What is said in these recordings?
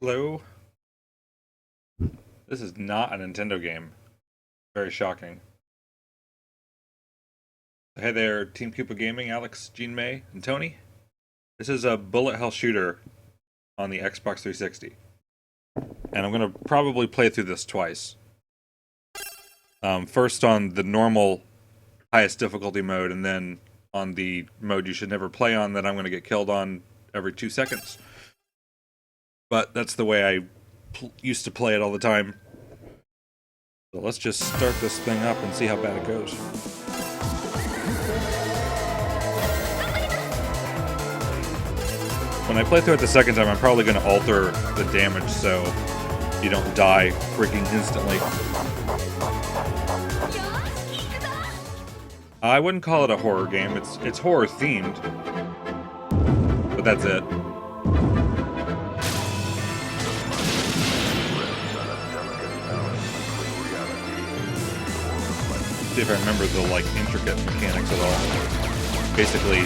Hello? This is not a Nintendo game. Very shocking. Hey there, Team Koopa Gaming, Alex, Jean May, and Tony. This is a bullet hell shooter on the Xbox 360. And I'm going to probably play through this twice. First on the normal highest difficulty mode, and then on the mode you should never play on that I'm going to get killed on every 2 seconds. But that's the way I used to play it all the time. So let's just start this thing up and see how bad it goes. When I play through it the second time, I'm probably going to alter the damage so you don't die freaking instantly. I wouldn't call it a horror game. It's horror themed, but that's it. See if I remember the intricate mechanics at all. Basically,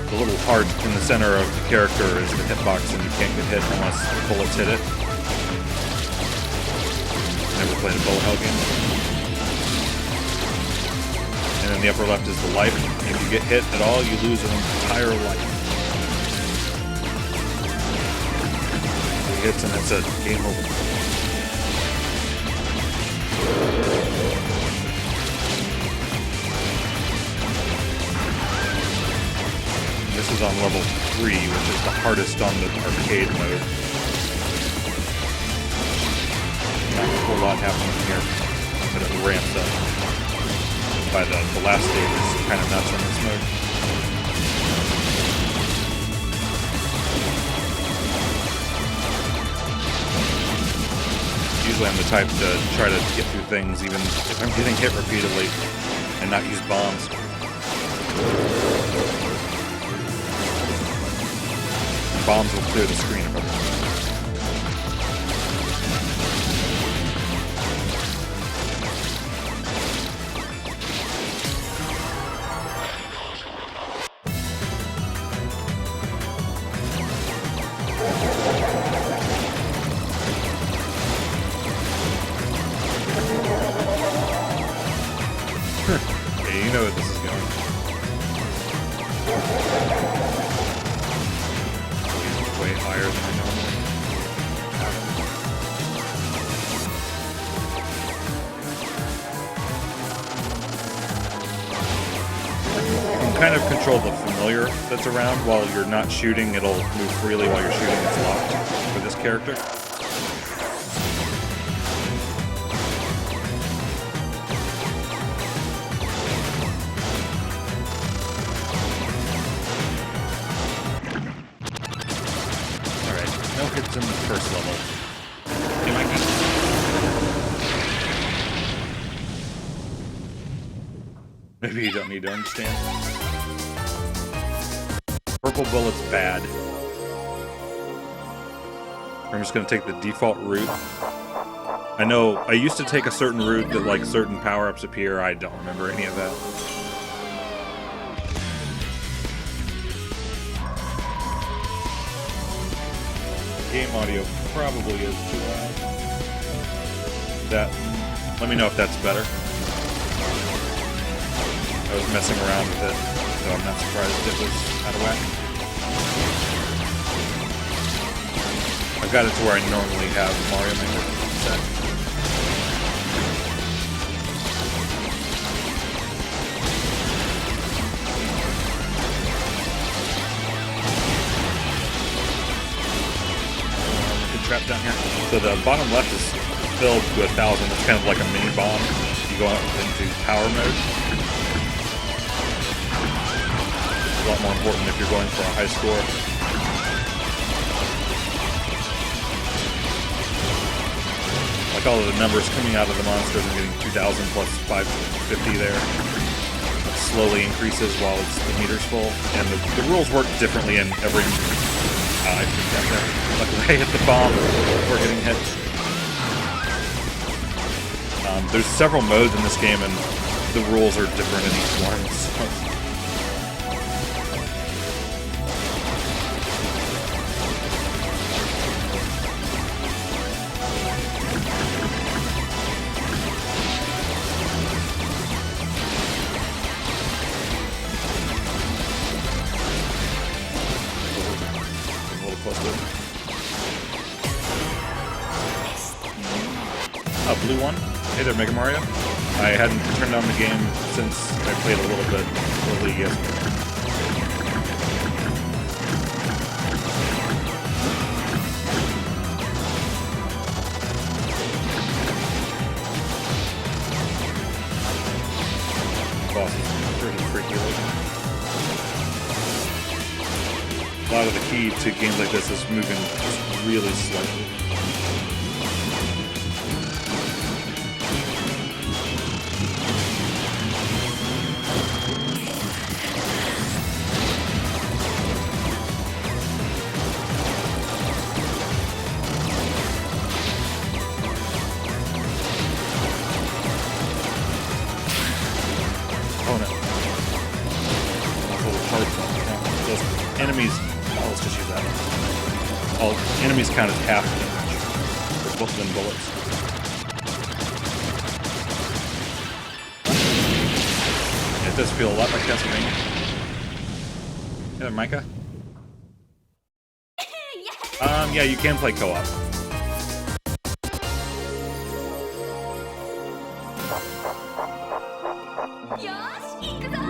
the little heart in the center of the character is the hitbox, and you can't get hit unless bullets hit it. Never played a bullet hell game. And then the upper left is the life. If you get hit at all, you lose an entire life. 3 hits and that's it. Game over. This is on level 3, which is the hardest on the arcade mode. Not a whole lot happening here, but it ramps up. By the last stage is kind of nuts on this mode. Usually I'm the type to try to get through things even if I'm getting hit repeatedly and not use bombs. Bombs will clear the screen of everything. Yeah, you know where this is going. Way higher than I normally have it. You can kind of control the familiar that's around. While you're not shooting, it'll move freely. While you're shooting, it's locked for this character. No hits in the first level. Okay, Mikey. Maybe you don't need to understand. Purple bullet's bad. I'm just going to take the default route. I know I used to take a certain route that certain power-ups appear. I don't remember any of that. Game audio probably is too loud. Let me know if that's better. I was messing around with it, so I'm not surprised it was out of whack. I've got it to where I normally have Mario Maker set. Trap down here. So the bottom left is filled to 1,000. It's kind of like a mini bomb. You go out into power mode. It's a lot more important if you're going for a high score. Like all of the numbers coming out of the monsters, I'm getting 2,000 plus 550 there. It slowly increases while the meter's full. And the rules work differently in every... I freaked out there. Luckily I hit the bomb before getting hit. There's several modes in this game, and the rules are different in each one. So. blue one. Hey there, Mega Mario. I hadn't turned on the game since I played a little bit early yesterday. Boss is pretty freaky looking. A lot of the key to games like this is moving just really slightly. Oh no. Those little parts. Those enemies. Oh, let's just use that one. All enemies count as half damage. For both of them bullets. It does feel a lot like Castlevania. Hey there, Micah. Yeah, you can play co-op.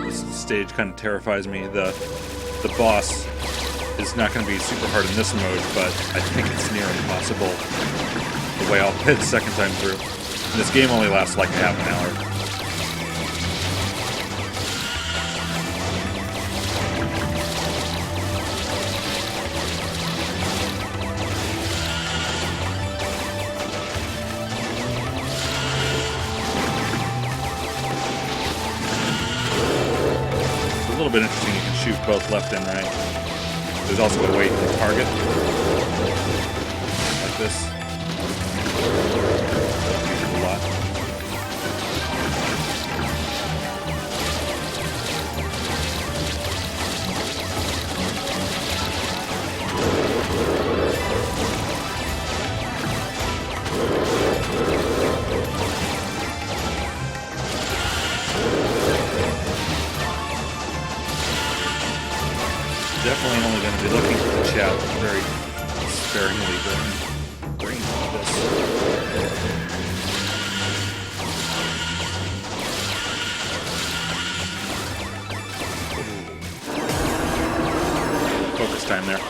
This stage kind of terrifies me. The boss is not going to be super hard in this mode, but I think it's near impossible the way I'll play the second time through. And this game only lasts like half an hour. It's a little bit interesting. You can shoot both left and right. There's also a way to target, like this. Use it a lot. Definitely only going to be looking for the chat very sparingly during this. Focus time there.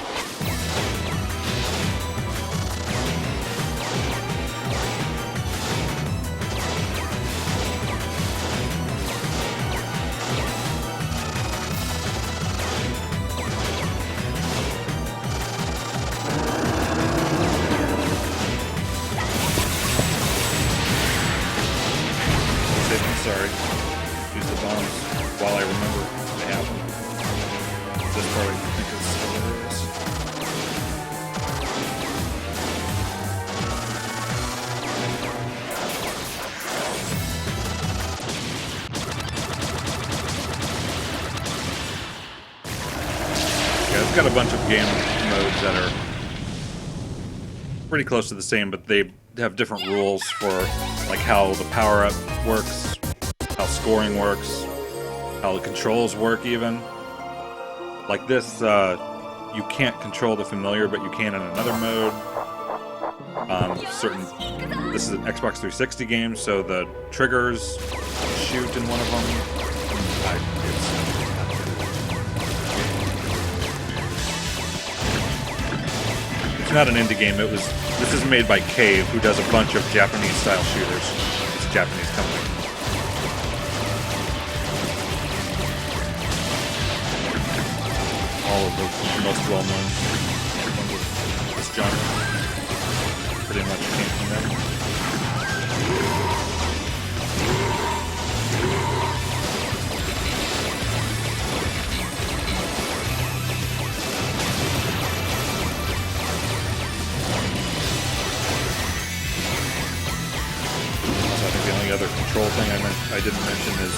Sorry. Use the bombs while I remember they happen. This part I think is hilarious. Yeah, it's got a bunch of game modes that are pretty close to the same, but they have different rules for like how the power-up works, how scoring works, how the controls work even. Like this, you can't control the familiar, but you can in another mode. This is an Xbox 360 game, so the triggers shoot in one of them. It's not an indie game. This is made by Cave, who does a bunch of Japanese-style shooters. It's a Japanese company. All of the most well-known ones of this genre pretty much came from them. So I think the only other control thing I didn't mention is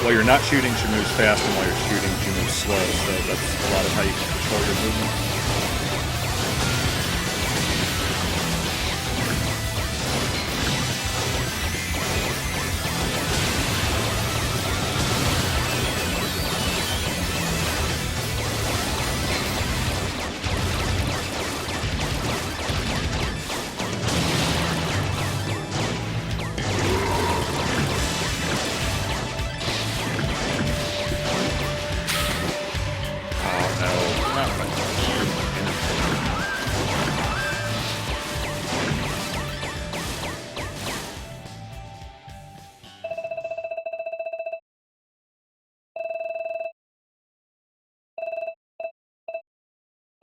while you're not shooting, she moves fast, and while you're shooting, she moves slow. So that's a lot of how you can control your movement.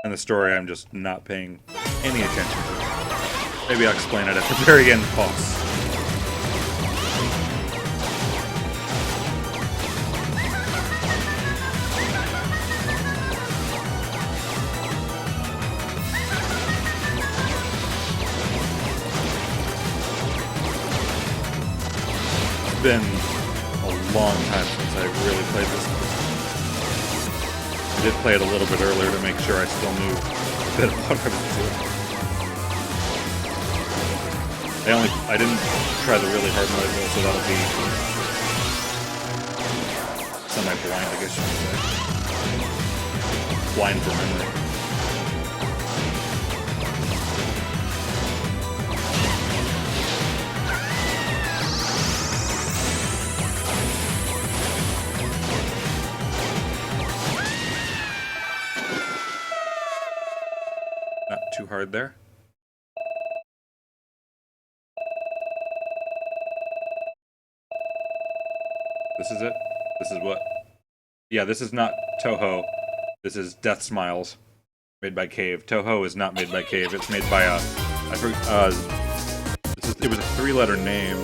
And the story I'm just not paying any attention to. Maybe I'll explain it at the very end boss. It's been a long time since I really played this. I did play it a little bit earlier to make sure I still knew a bit of what I was doing. I didn't try the really hard mode though, so that'll be semi-blind, I guess you could say. Blind for memory. Not too hard there. This is it? This is what? Yeah, this is not Toho. This is DeathSmiles, made by Cave. Toho is not made by Cave. It's made by it was a three-letter name.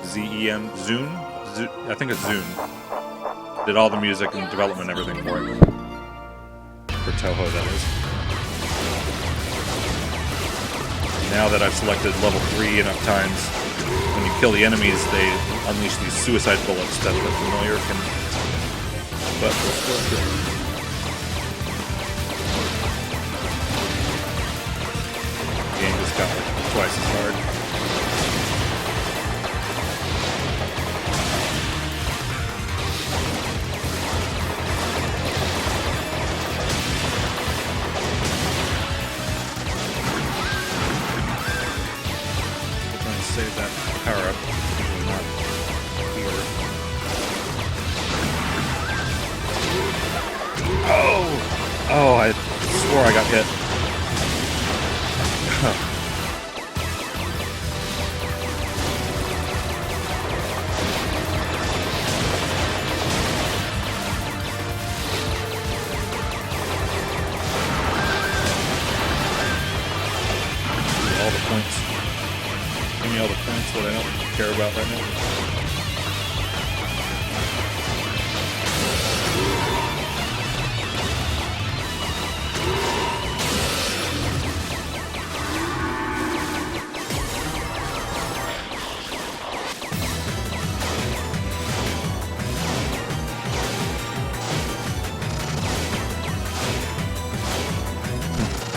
Z-E-N, Zune? I think it's Zune. Did all the music and development and everything for it. For Toho, that is. Now that I've selected level 3 enough times, when you kill the enemies, they unleash these suicide bullets that the familiar can... But we're still good. The game just got like twice as hard. Save that power up. Not here. Oh! Oh, I swore I got hit. All the points. Give me all the points that I don't care about right now.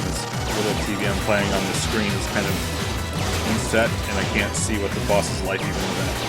This little TV I'm playing on the screen is kind of set, and I can't see what the boss is like even with that.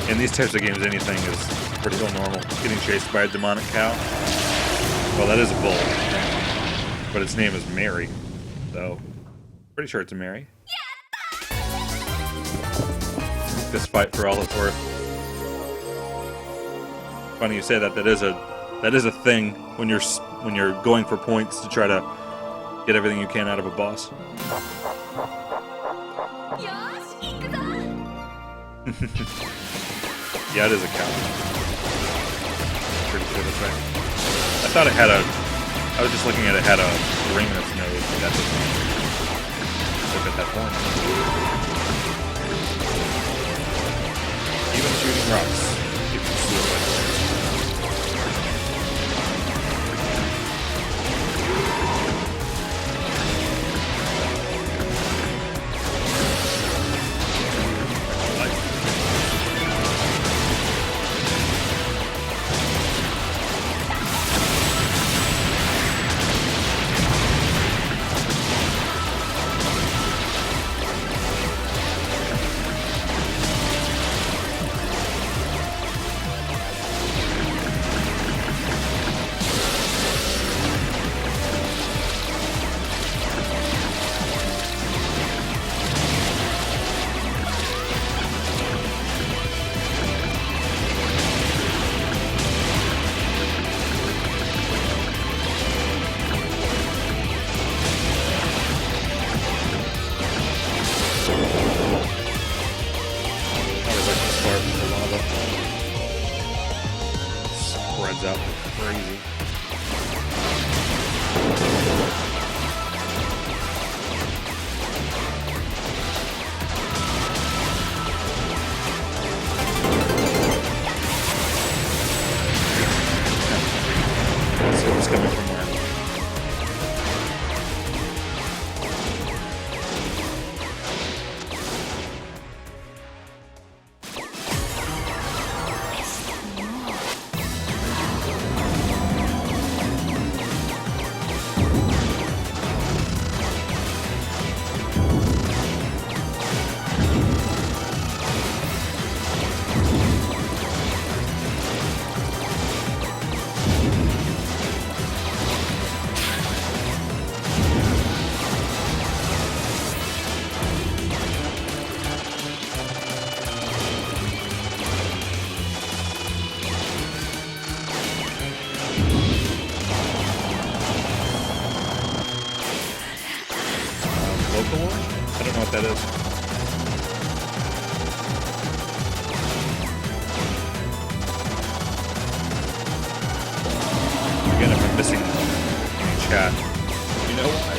In these types of games, anything is pretty normal. Getting chased by a demonic cow. Well, that is a bull. But its name is Mary. So, pretty sure it's a Mary. This fight for all it's worth. Funny you say that. That is a thing when you're going for points to try to get everything you can out of a boss. Yeah, it is a cow. Pretty sure that's right. I thought it had I was just looking at it had a ring in its nose, but that doesn't. Look at that horn. Even shooting rocks. You can see it like that. always like this part with the lava. Spreads out like crazy. Let's see what's coming from where. I don't know what that is. Again, if I'm missing any chat, you know why?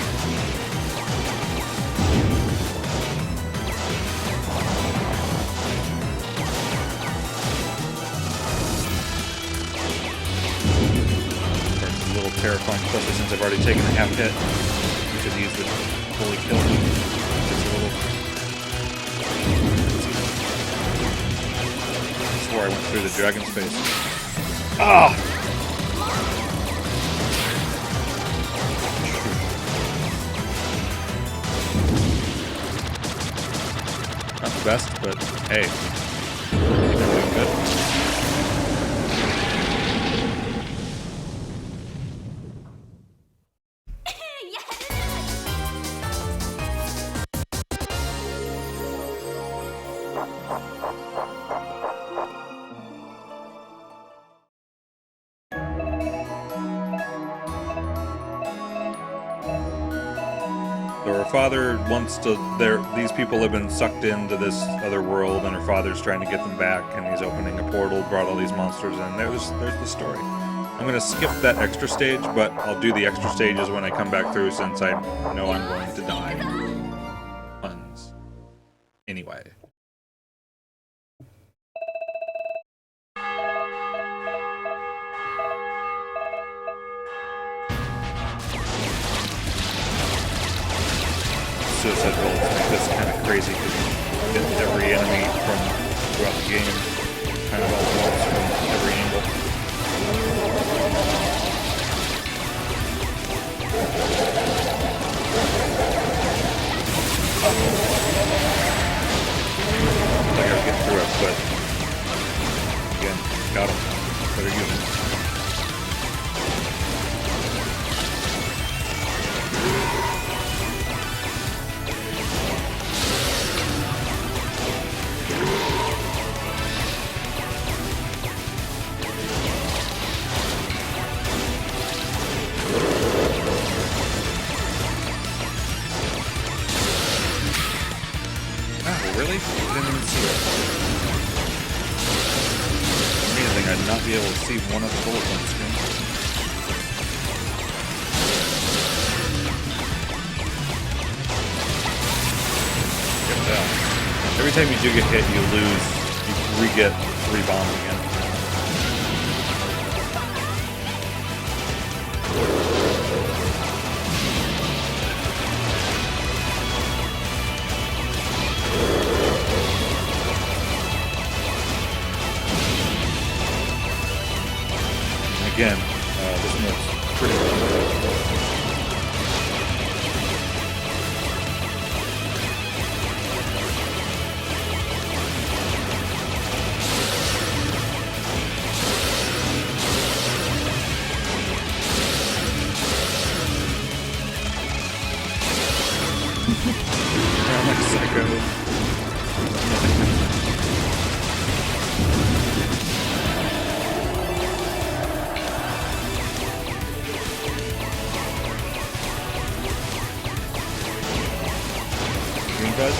It's a little terrifying, especially since I've already taken a half hit, which is used to fully kill me. It's a little... I swore I went through the dragon's face. Ah! Not the best, but hey. They're doing good. So her father wants to. These people have been sucked into this other world, and her father's trying to get them back. And he's opening a portal, brought all these monsters in. There's the story. I'm gonna skip that extra stage, but I'll do the extra stages when I come back through, since I know I'm going to die. Puns. Anyway. Suicide builds make this kind of crazy because you get every enemy from throughout the game kind of all at once from every angle. I gotta get through it, but again, got him. Better use him. Really? I didn't even see it. Amazing, I'd not be able to see one of the bullets on the screen. Get down. Every time you do get hit, you lose. You re-get 3 bombs again. Again, this move's pretty good. I'm like a psycho. Bud.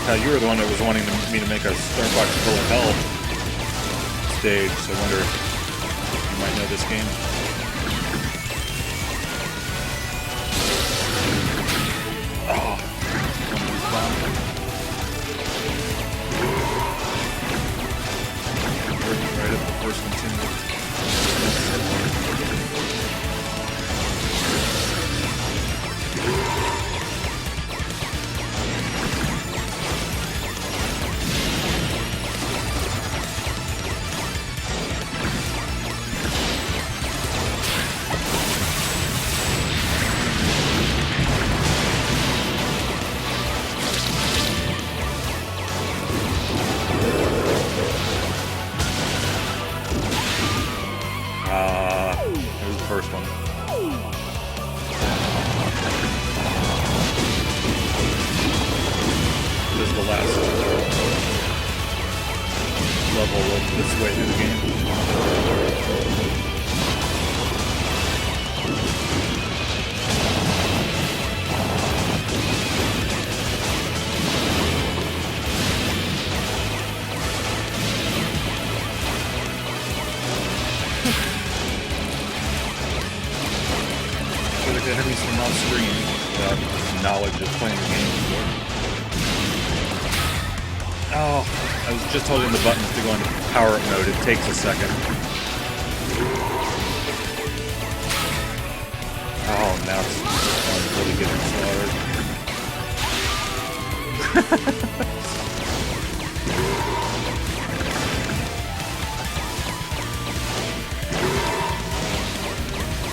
You were the one that was wanting me to make a Starbucks full of hell stage, so I wonder if you might know this game. Oh, right at the first continue. There's the first one. This is the last level of this way through the game. The enemies from on screen without knowledge of playing the game before. Oh, I was just holding the buttons to go into power-up mode. It takes a second. Oh, now it's really getting slaughtered.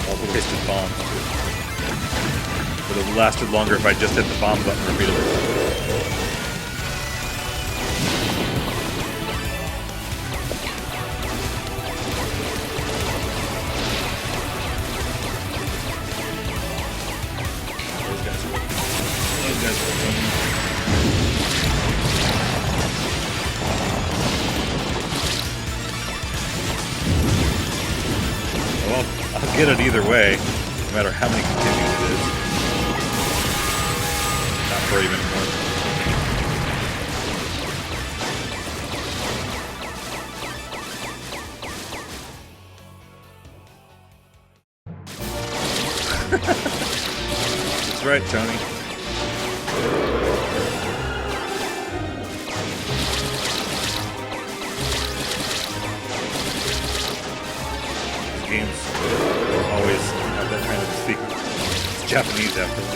All the wasted bombs. Would have lasted longer if I just hit the bomb button repeatedly. Those guys are well, I'll get it either way, no matter how many continues it is. Not brave anymore. That's right, Tony. These games always have that kind of secret. It's Japanese after all.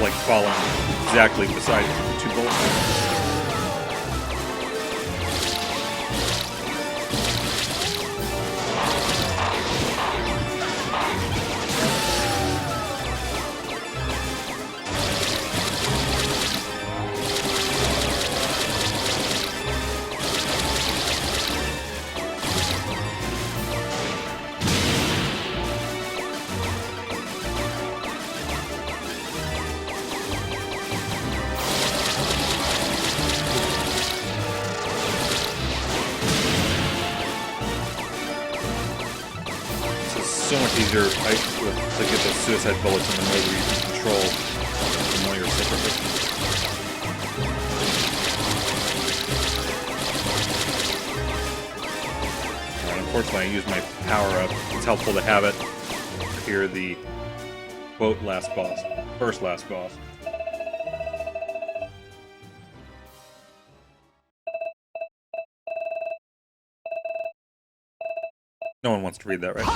Like falling exactly beside two bullets. So much easier to get those suicide bullets in the mode where you can control the familiar separately. Unfortunately, I use my power-up. It's helpful to have it here, the quote last boss. First last boss. No one wants to read that, right?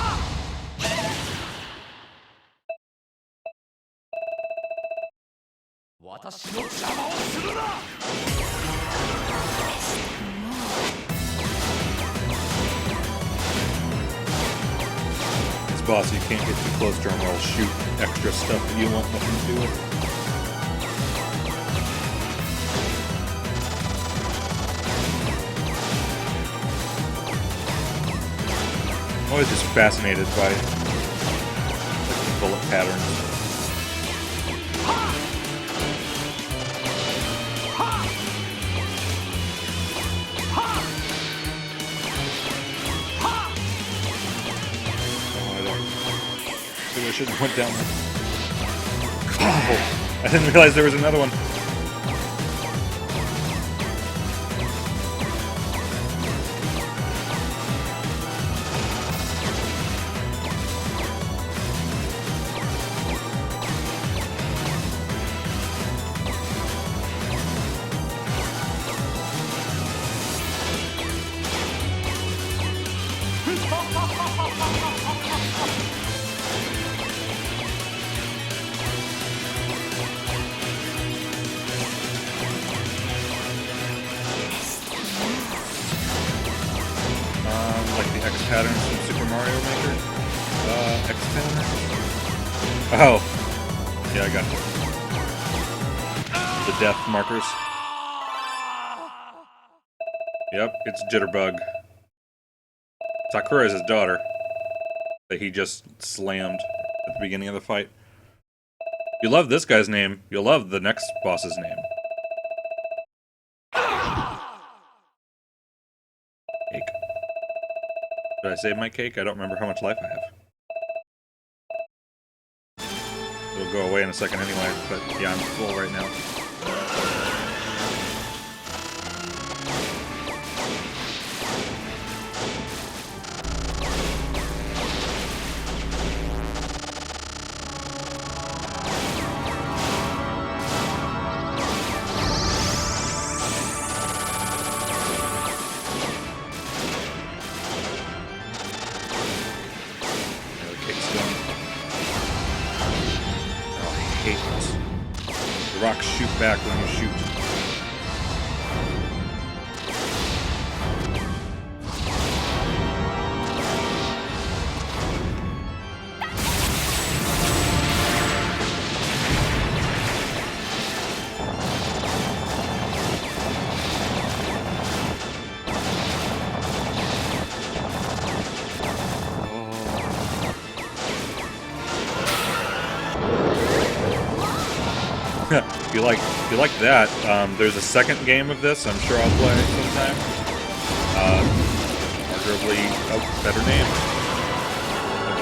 This boss, you can't get too close to him or he'll shoot extra stuff that you want nothing to do with. I'm always just fascinated by the bullet patterns. I shouldn't have went down there. Oh, I didn't realize there was another one. Like the X patterns from Super Mario Maker. X patterns. Oh, yeah, I got it. The death markers. Yep, it's Jitterbug. Sakura is his daughter that he just slammed at the beginning of the fight. You love this guy's name, you'll love the next boss's name. Cake. Did I save my cake? I don't remember how much life I have. It'll go away in a second anyway, but yeah, I'm full right now. The rocks shoot back when you shoot. If you like that, there's a second game of this. I'm sure I'll play sometime. Arguably a better name.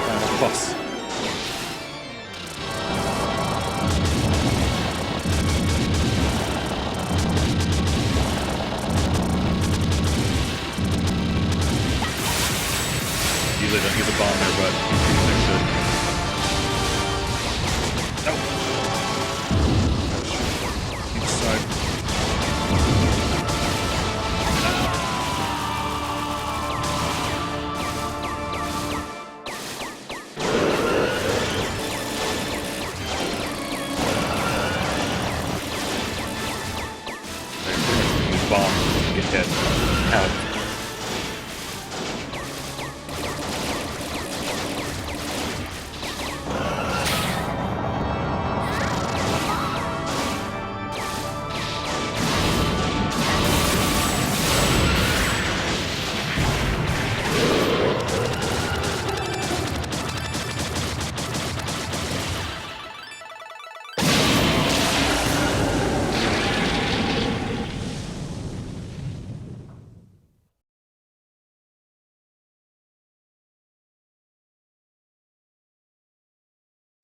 Final Boss. Usually don't use a bomb there, but I should. Nope. Bomb get hit. Out.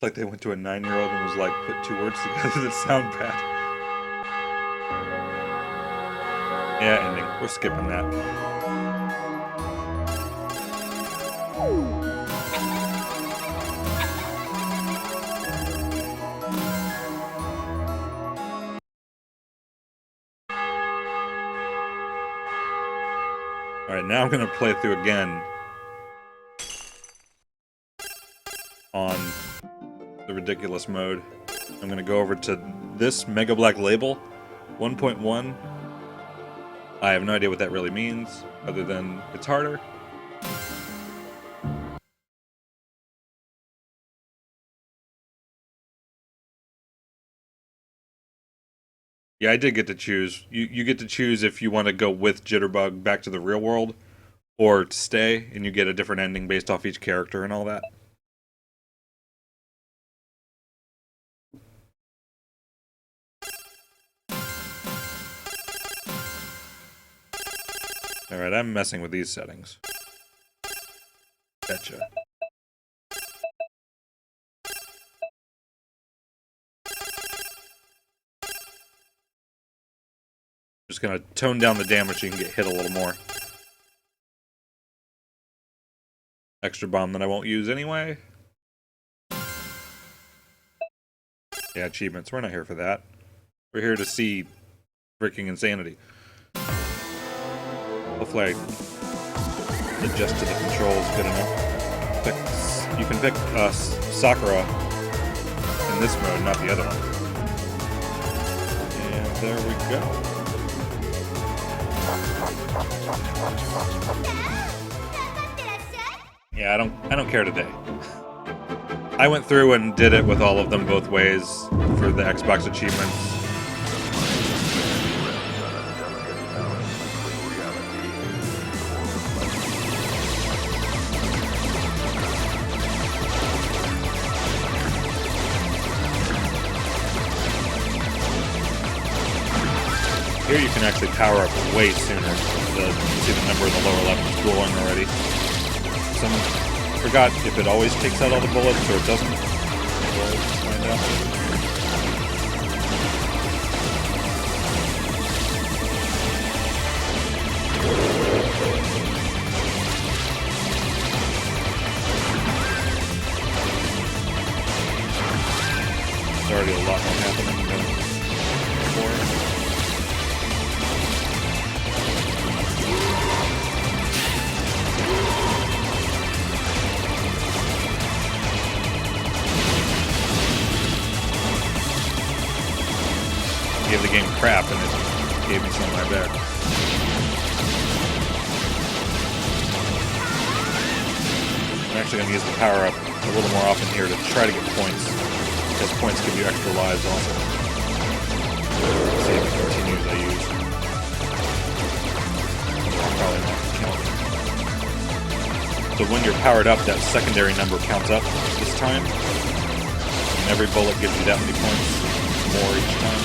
Like they went to a 9-year-old and was like, put 2 words together that sound bad. Yeah, ending. We're skipping that. Alright, now I'm gonna play through again on the ridiculous mode. I'm gonna go over to this Mega Black Label 1.1. I have no idea what that really means, other than it's harder. Yeah, I did get to choose. You get to choose if you want to go with Jitterbug back to the real world, or stay, and you get a different ending based off each character and all that. Alright, I'm messing with these settings. Betcha. Just gonna tone down the damage so you can get hit a little more. Extra bomb that I won't use anyway. Yeah, achievements. We're not here for that. We're here to see freaking insanity. Hopefully I adjust to the controls good enough. You can pick Sakura in this mode, not the other one. And there we go. Yeah, I don't care today. I went through and did it with all of them both ways for the Xbox achievements. Here you can actually power up way sooner. You see the number in the lower left is glowing already. Forgot if it always takes out all the bullets or it doesn't. We'll find out. There's already a lot more happening than before. Gave the game crap and it gave me some of my back. I'm actually going to use the power up a little more often here to try to get points, because points give you extra lives also. Let's see if it continues I use. Probably not count. So when you're powered up, that secondary number counts up this time, and every bullet gives you that many points more each time.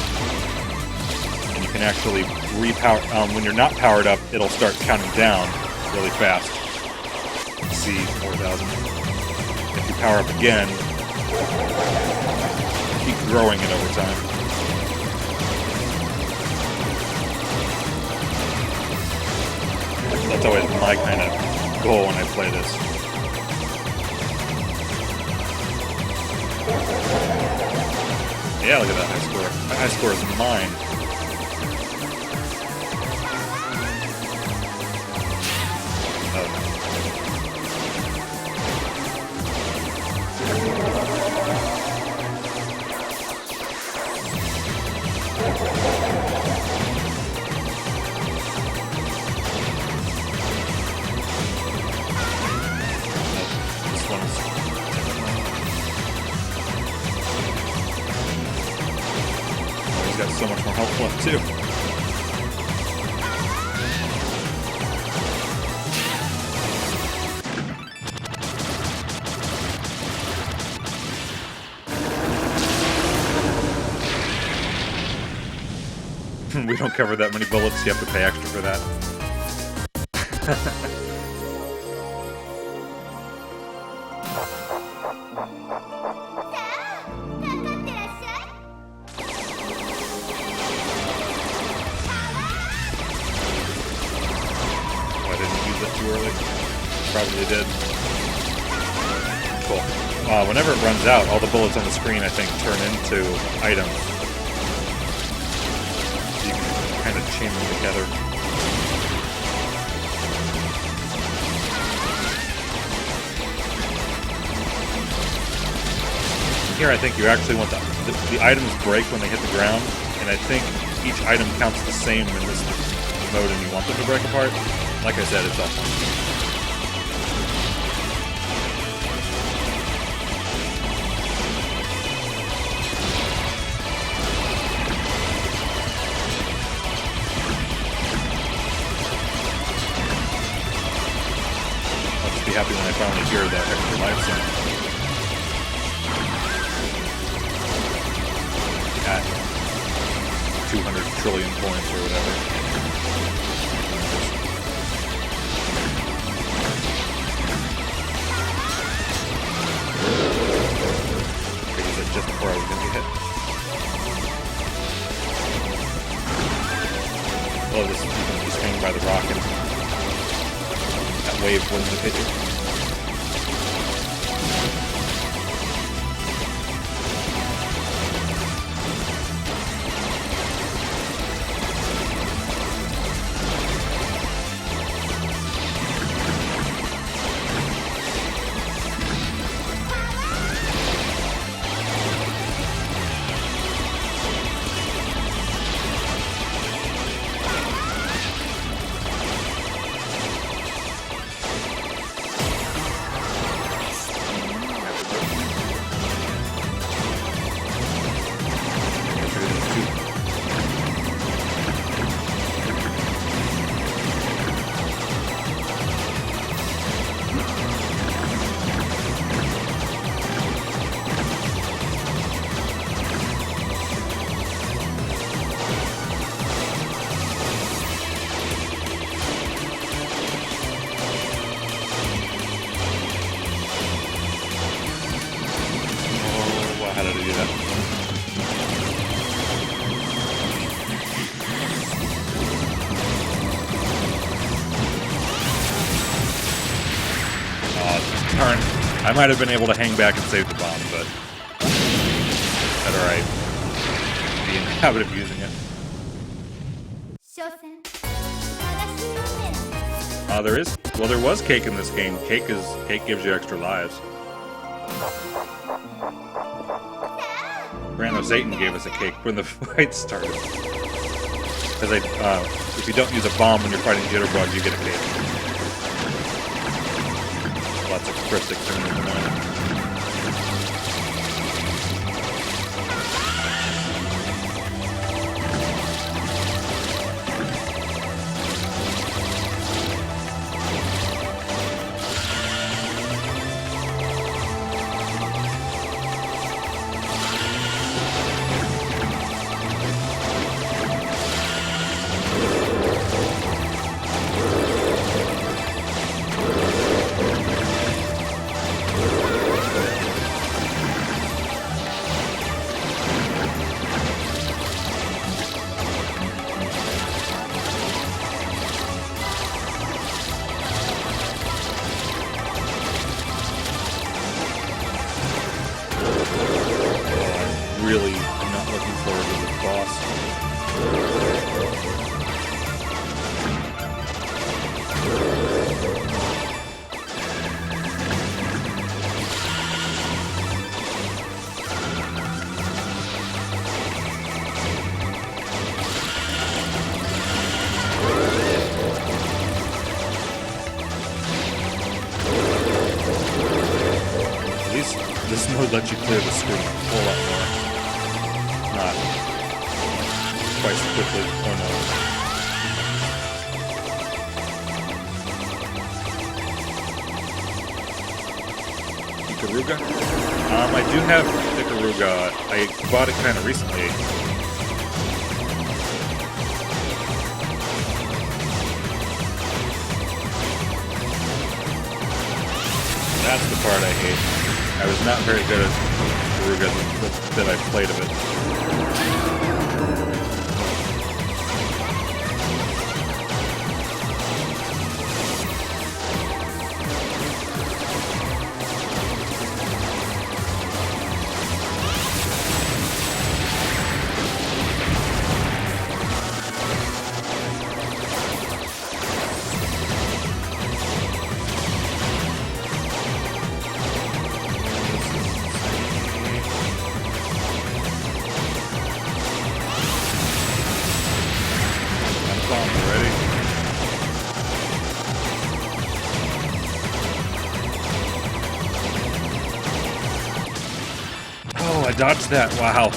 You can actually repower. When you're not powered up, it'll start counting down really fast. See, 4,000. If you power up again, keep growing it over time. That's always my kind of goal when I play this. Yeah, look at that high score. That high score is mine. Got so much more health left too. We don't cover that many bullets, you have to pay extra for that. Probably did. Cool. Whenever it runs out, all the bullets on the screen, I think, turn into items. So you can kind of chain them together. Here, I think you actually want the items break when they hit the ground, and I think each item counts the same in this mode, and you want them to break apart. Like I said, it's awesome. Be happy when I finally hear that extra life sound. At 200 trillion points or whatever. Okay, is that just before I was going to get hit? wave wouldn't have hit you. I might have been able to hang back and save the bomb, but that's alright. Be in the habit of using it. There was cake in this game. Cake gives you extra lives. Random Satan gave us a cake when the fight started. Because if you don't use a bomb when you're fighting Jitterbug, you get a cake. Lots of cryptic things in there. Really, I'm not looking forward to this boss. At least this mode lets you clear the screen a whole lot more. Not twice quickly, or no. Ikaruga? I do have Ikaruga. I bought it kind of recently. That's the part I hate. I was not very good at Ikaruga that I played of it. I dodged that, wow.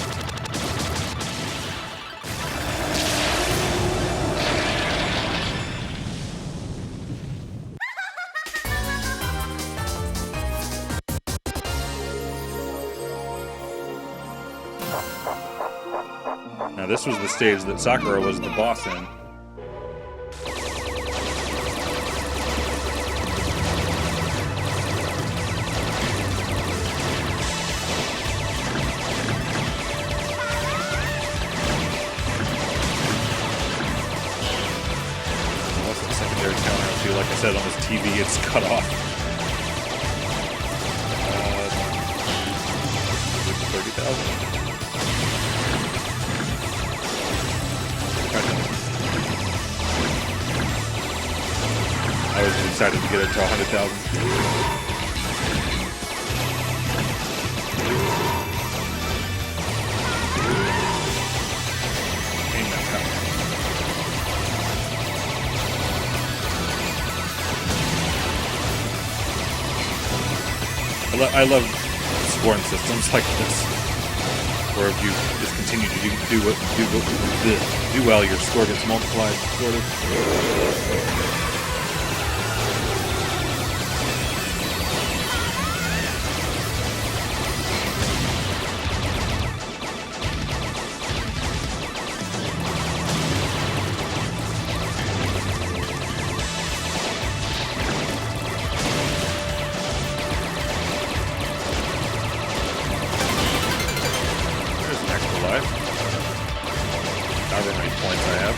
Now this was the stage that Sakura was the boss in. Like I said, on the this TV gets cut off. 30,000. I was excited to get it to 100,000. I love scoring systems like this, where if you just continue to do well, your score gets multiplied, sort of. However many points I have.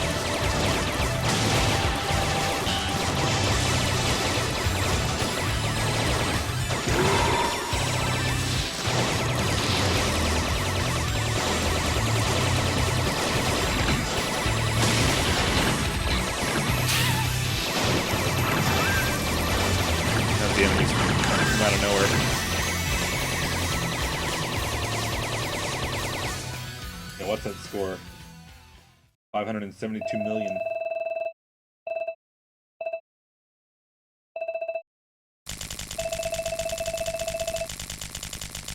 Have the enemies come out of nowhere. Yeah, what's that score? 572 million.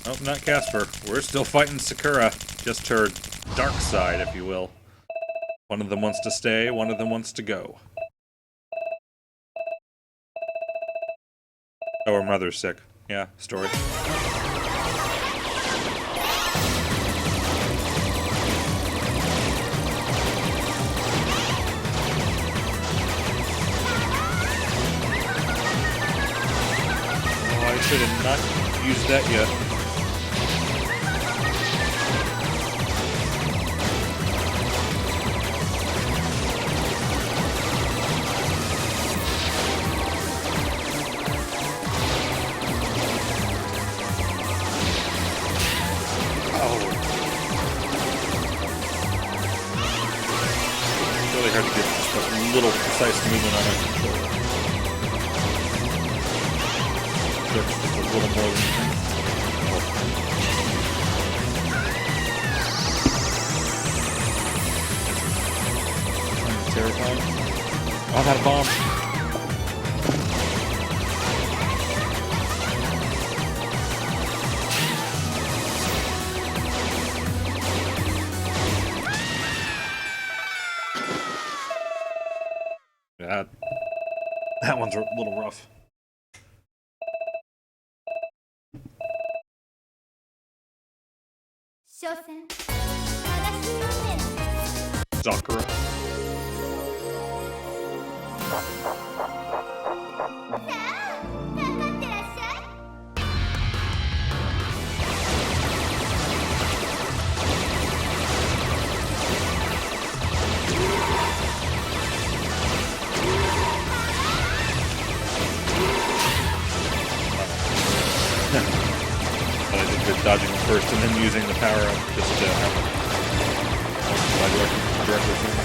Nope, not Casper. We're still fighting Sakura. Just her dark side, if you will. One of them wants to stay, one of them wants to go. Oh, her mother's sick. Yeah, story. I should have not used that yet. Oh. It's really hard to get just a little precise movement on my controller. Just a little more than you think. Terrifying. Oh, that bomb. Yeah, that one's a little rough. Sakura. But I think they're dodging first and then using the power up just to have directly from me.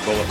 Bullet.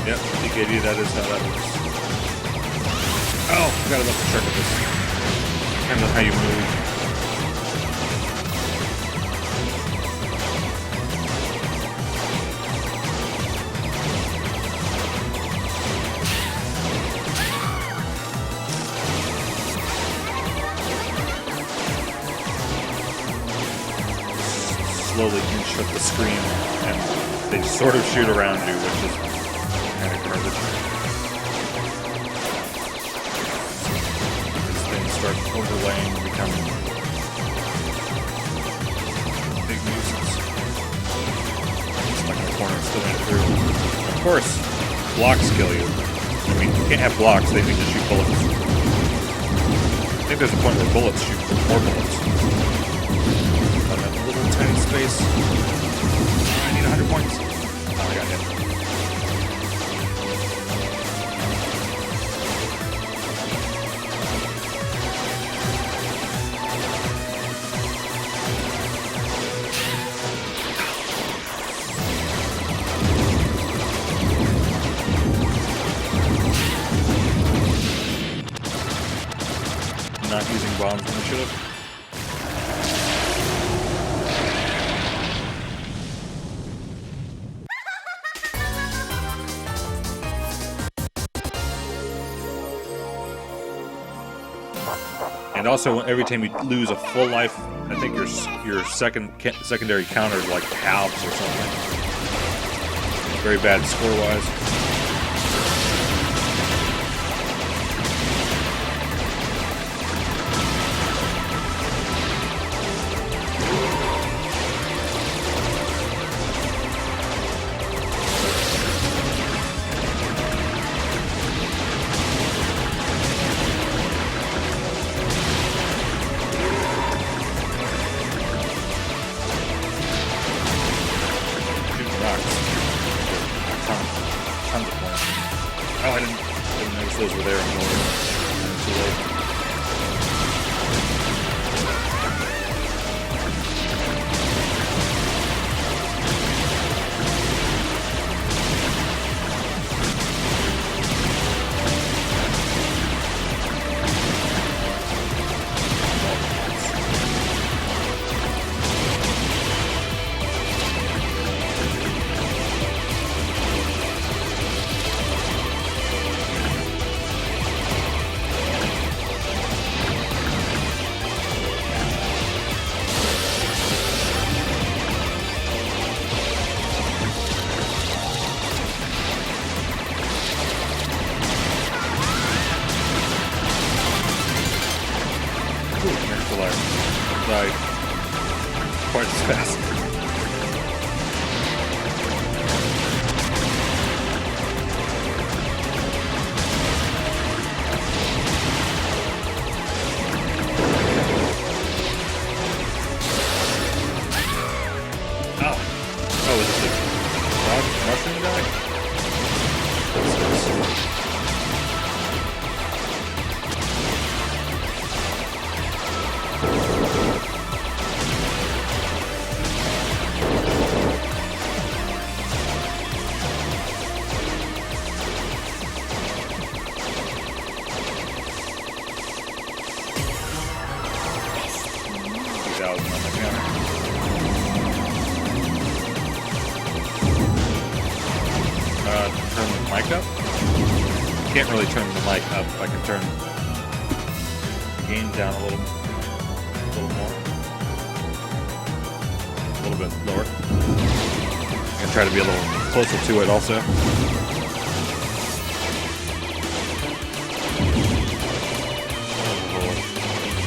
Yep, DKD, that is how that works. Oh, forgot about the trick of this. Depends on how you move. Slowly inch up the screen, and they sort of shoot around you, which is kind of garbage. These things start overlaying and become big nuisance. Stuck in the corner and still ain't through. Of course, blocks kill you. I mean, you can't have blocks, they need to shoot bullets. I think there's a point where bullets shoot more bullets. Tiny space. I need 100 points. Oh, I got hit. Not using bombs when I should have. And also, every time you lose a full life, I think your secondary counter like halves or something. Very bad score-wise. Those were there anymore. Too late. Die quite as fast. Oh, is it the mushroom guy? Turn the mic up? Can't really turn the mic up. I can turn the gain down a little more. A little bit lower. I'm gonna try to be a little closer to it also.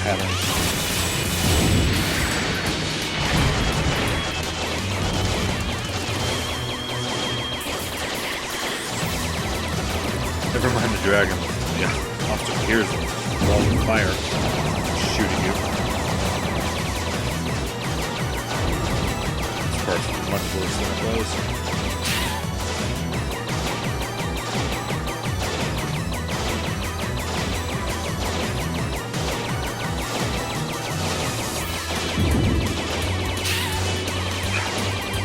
Patterns. Never mind the dragon. Yeah, often hears a wall of fire shooting you. This part's much worse than it was.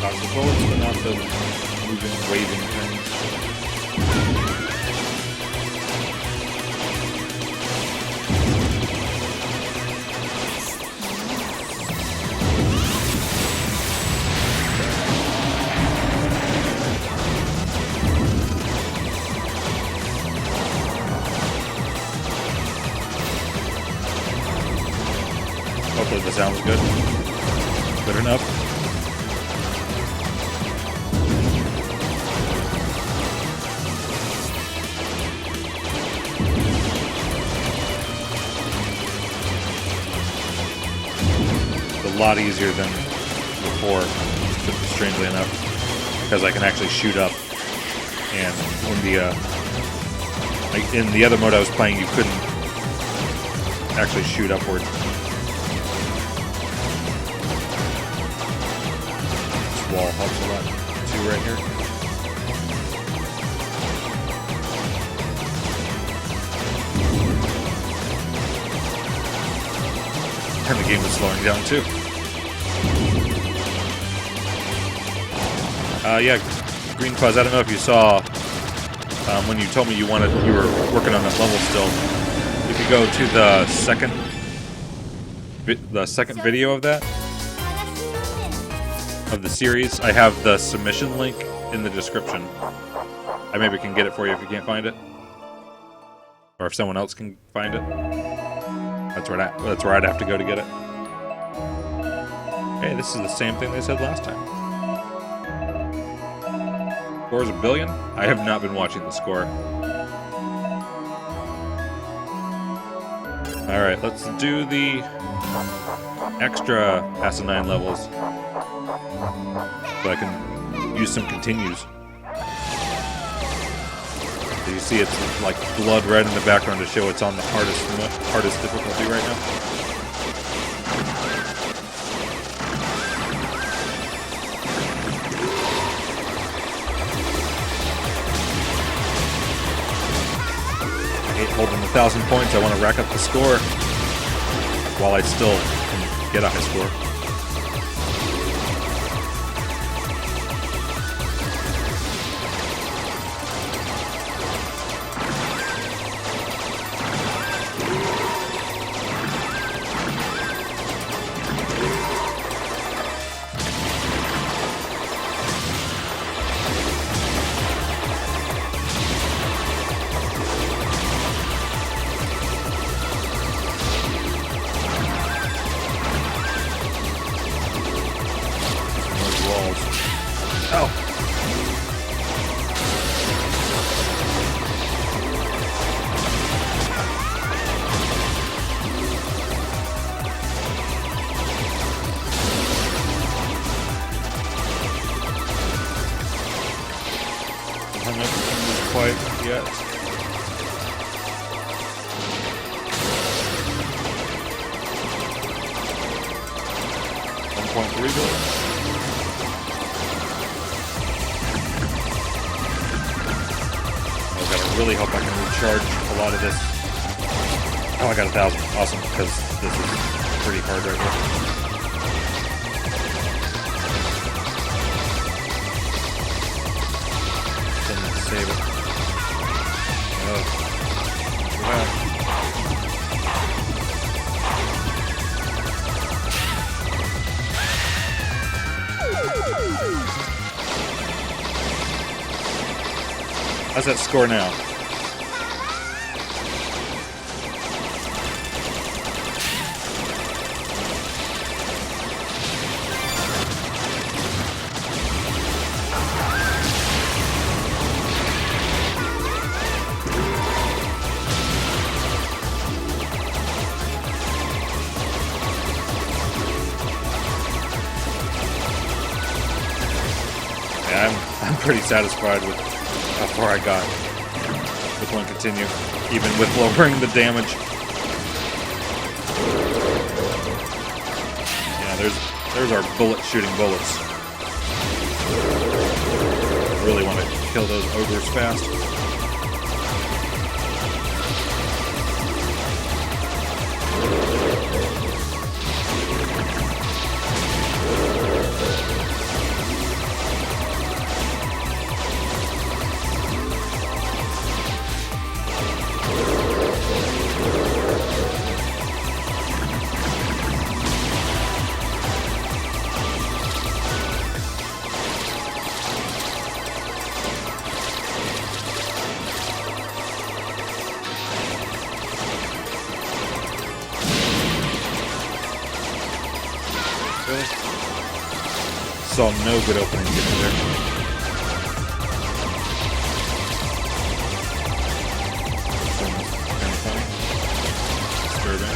Lots of bullets, but not the moving, waving things. The sound's good. Good enough. It's a lot easier than before, strangely enough, because I can actually shoot up. And when in the other mode I was playing, you couldn't actually shoot upward. This wall helps a lot too right here. And the game is slowing down too. Yeah, Green Fuzz, I don't know if you saw when you told me you were working on that level still. If you go to the second video of that, of the series, I have the submission link in the description. I maybe can get it for you if you can't find it, or if someone else can find it. That's where I'd have to go to get it. Hey, this is the same thing they said last time. Score's 1 billion? I have not been watching the score. Alright, let's do the extra asinine levels so I can use some continues. So you see it's like blood red in the background to show it's on the hardest difficulty right now. Holding 1,000 points, I want to rack up the score while I still can get a high score. Quite yet. 1.3 billion. I gotta really hope I can recharge a lot of this. Oh, I got 1,000. Awesome, because this is pretty hard right here. Save it. Oh. Wow. How's that score now? I'm pretty satisfied with how far I got with one continue, even with lowering the damage. Yeah, there's our bullet shooting bullets. I really want to kill those ogres fast. saw no good opening to get to there. This one's kind of funny. Disturbing.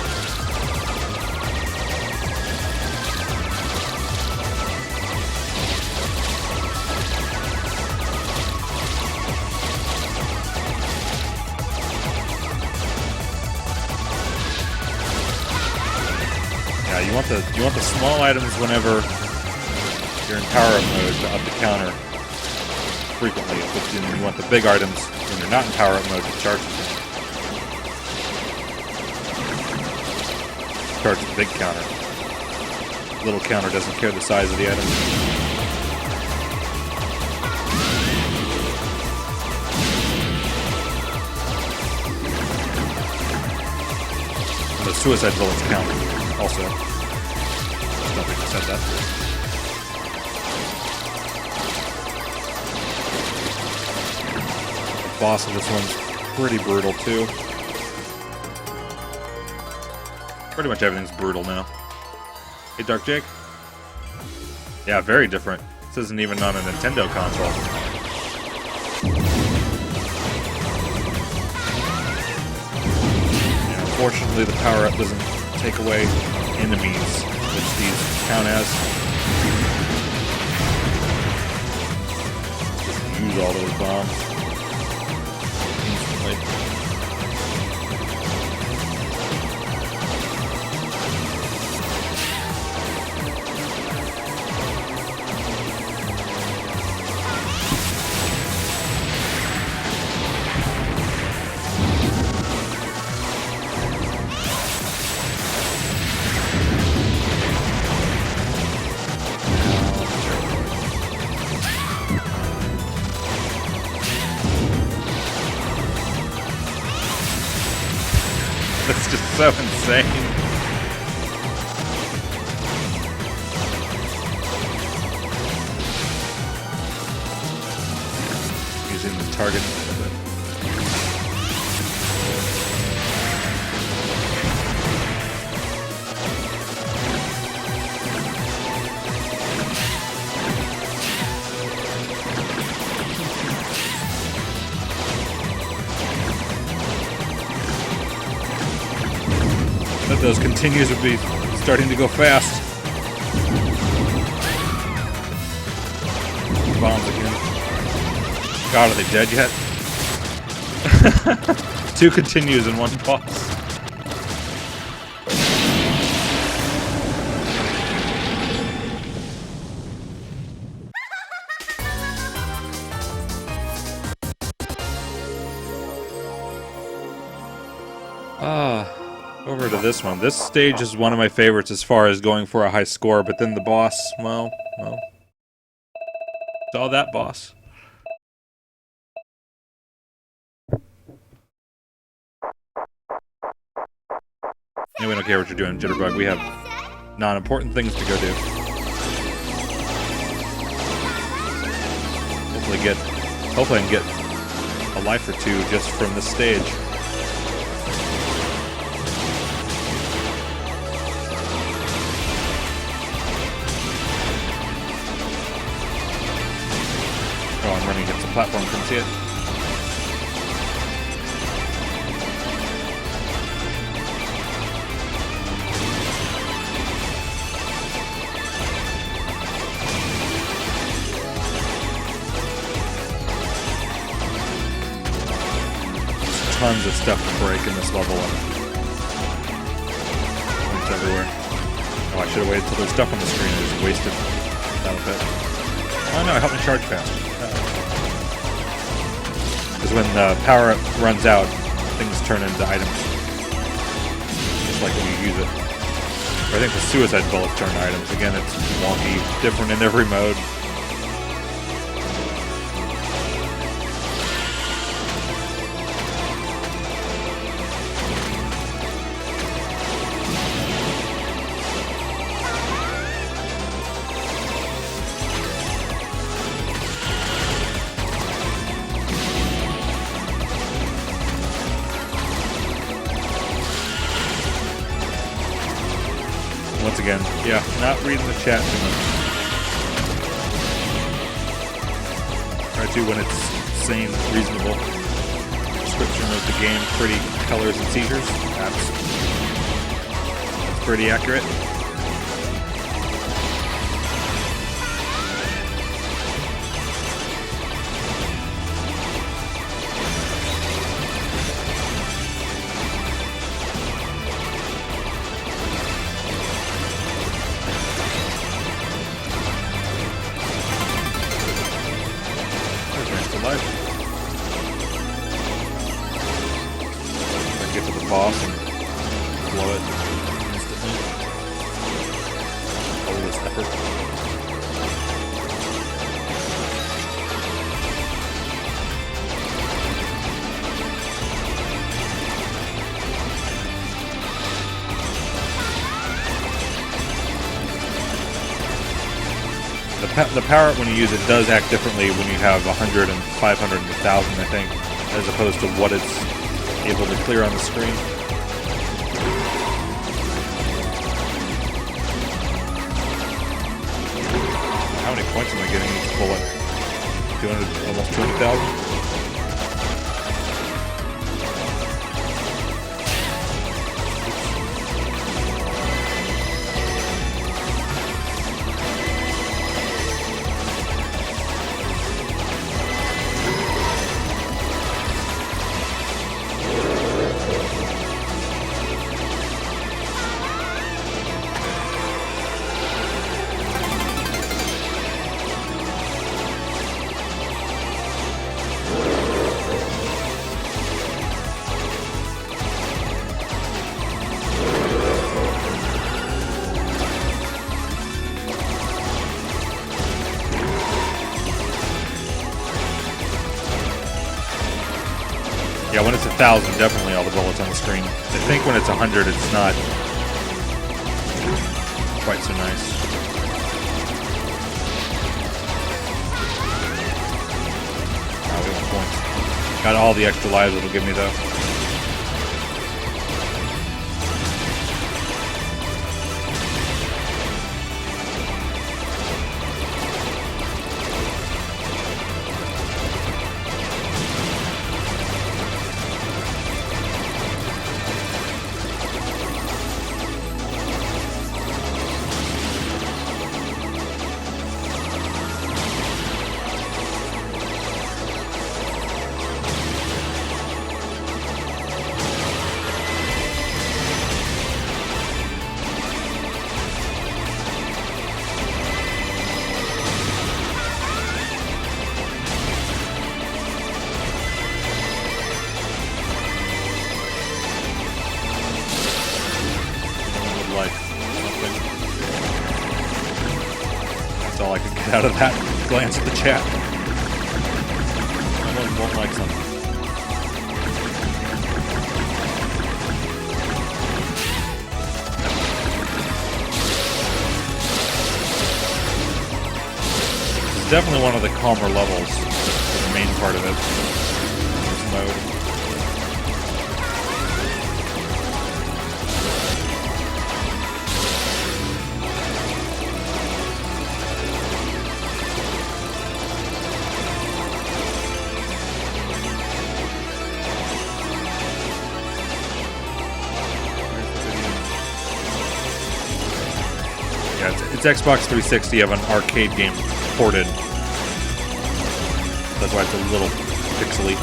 Yeah, you want the small items whenever you're in power-up mode to up the counter frequently, but then you want the big items when you're not in power-up mode to charge the counter. Charge the big counter. Little counter doesn't care the size of the item. The suicide bullets count also. Just don't think I said that. The boss of this one's pretty brutal too. Pretty much everything's brutal now. Hey, Dark Jake? Yeah, very different. This isn't even on a Nintendo console. Yeah, unfortunately, the power-up doesn't take away enemies, which these count as. Just use all those bombs instantly. That's just so insane. Using the target a little bit. But those continues would be starting to go fast. Bombs again. God, are they dead yet? 2 continues in one boss. Over to this one. This stage is one of my favorites as far as going for a high score, but then the boss, well, it's all that boss. Yeah, we don't care what you're doing, Jitterbug. We have non-important things to go do. Hopefully I can get a life or 2 just from this stage. Oh, I'm running against the platform, couldn't see it. There's tons of stuff to break in this level. It's everywhere. Oh, I should have waited till there's stuff on the screen. I just wasted that a bit. Oh no, it helped me charge fast. Because when the power-up runs out, things turn into items. Just like when you use it. Or I think the suicide bullets turn to items. Again, it's wonky, different in every mode. Once again, yeah, not reading the chat too much. to when it's sane, reasonable. Description of the game, pretty colors and seizures. That's pretty accurate. Get to the boss and blow it instantly. All this effort. The power when you use it does act differently when you have 100 and 500 and 1000, I think, as opposed to what it's able to clear on the screen. How many points am I getting each bullet? 200, almost 200,000? Yeah, when it's 1,000, definitely all the bullets on the screen. I think when it's 100, it's not quite so nice. Oh, we want points. Got all the extra lives it'll give me, though. That's all I could get out of that glance at the chat. Someone won't like something. It's definitely one of the calmer levels for the main part of it. This mode. It's Xbox 360 of an arcade game ported. That's why it's a little pixely.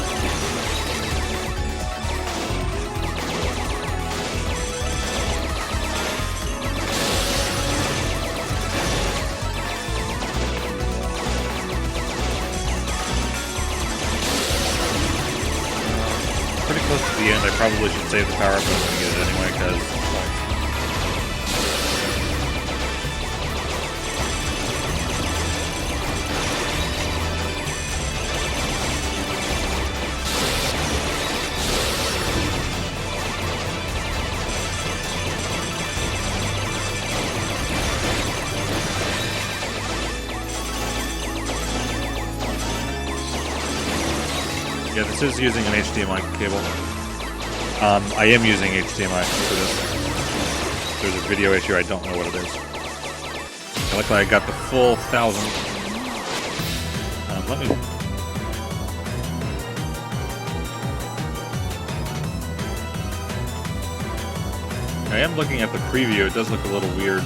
Pretty close to the end. I probably should save the power up, but I'm going to get it anyway because yeah, this is using an HDMI cable. I am using HDMI for this. There's a video issue, I don't know what it is. It looks like I got the full 1,000. Let me I am looking at the preview. It does look a little weird.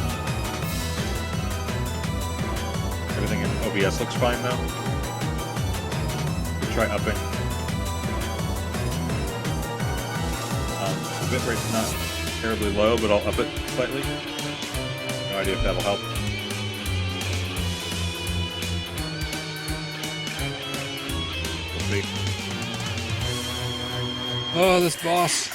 Everything in OBS looks fine though. We'll try upping. The bitrate's not terribly low, but I'll up it slightly. No idea if that'll help. We'll see. Oh, this boss.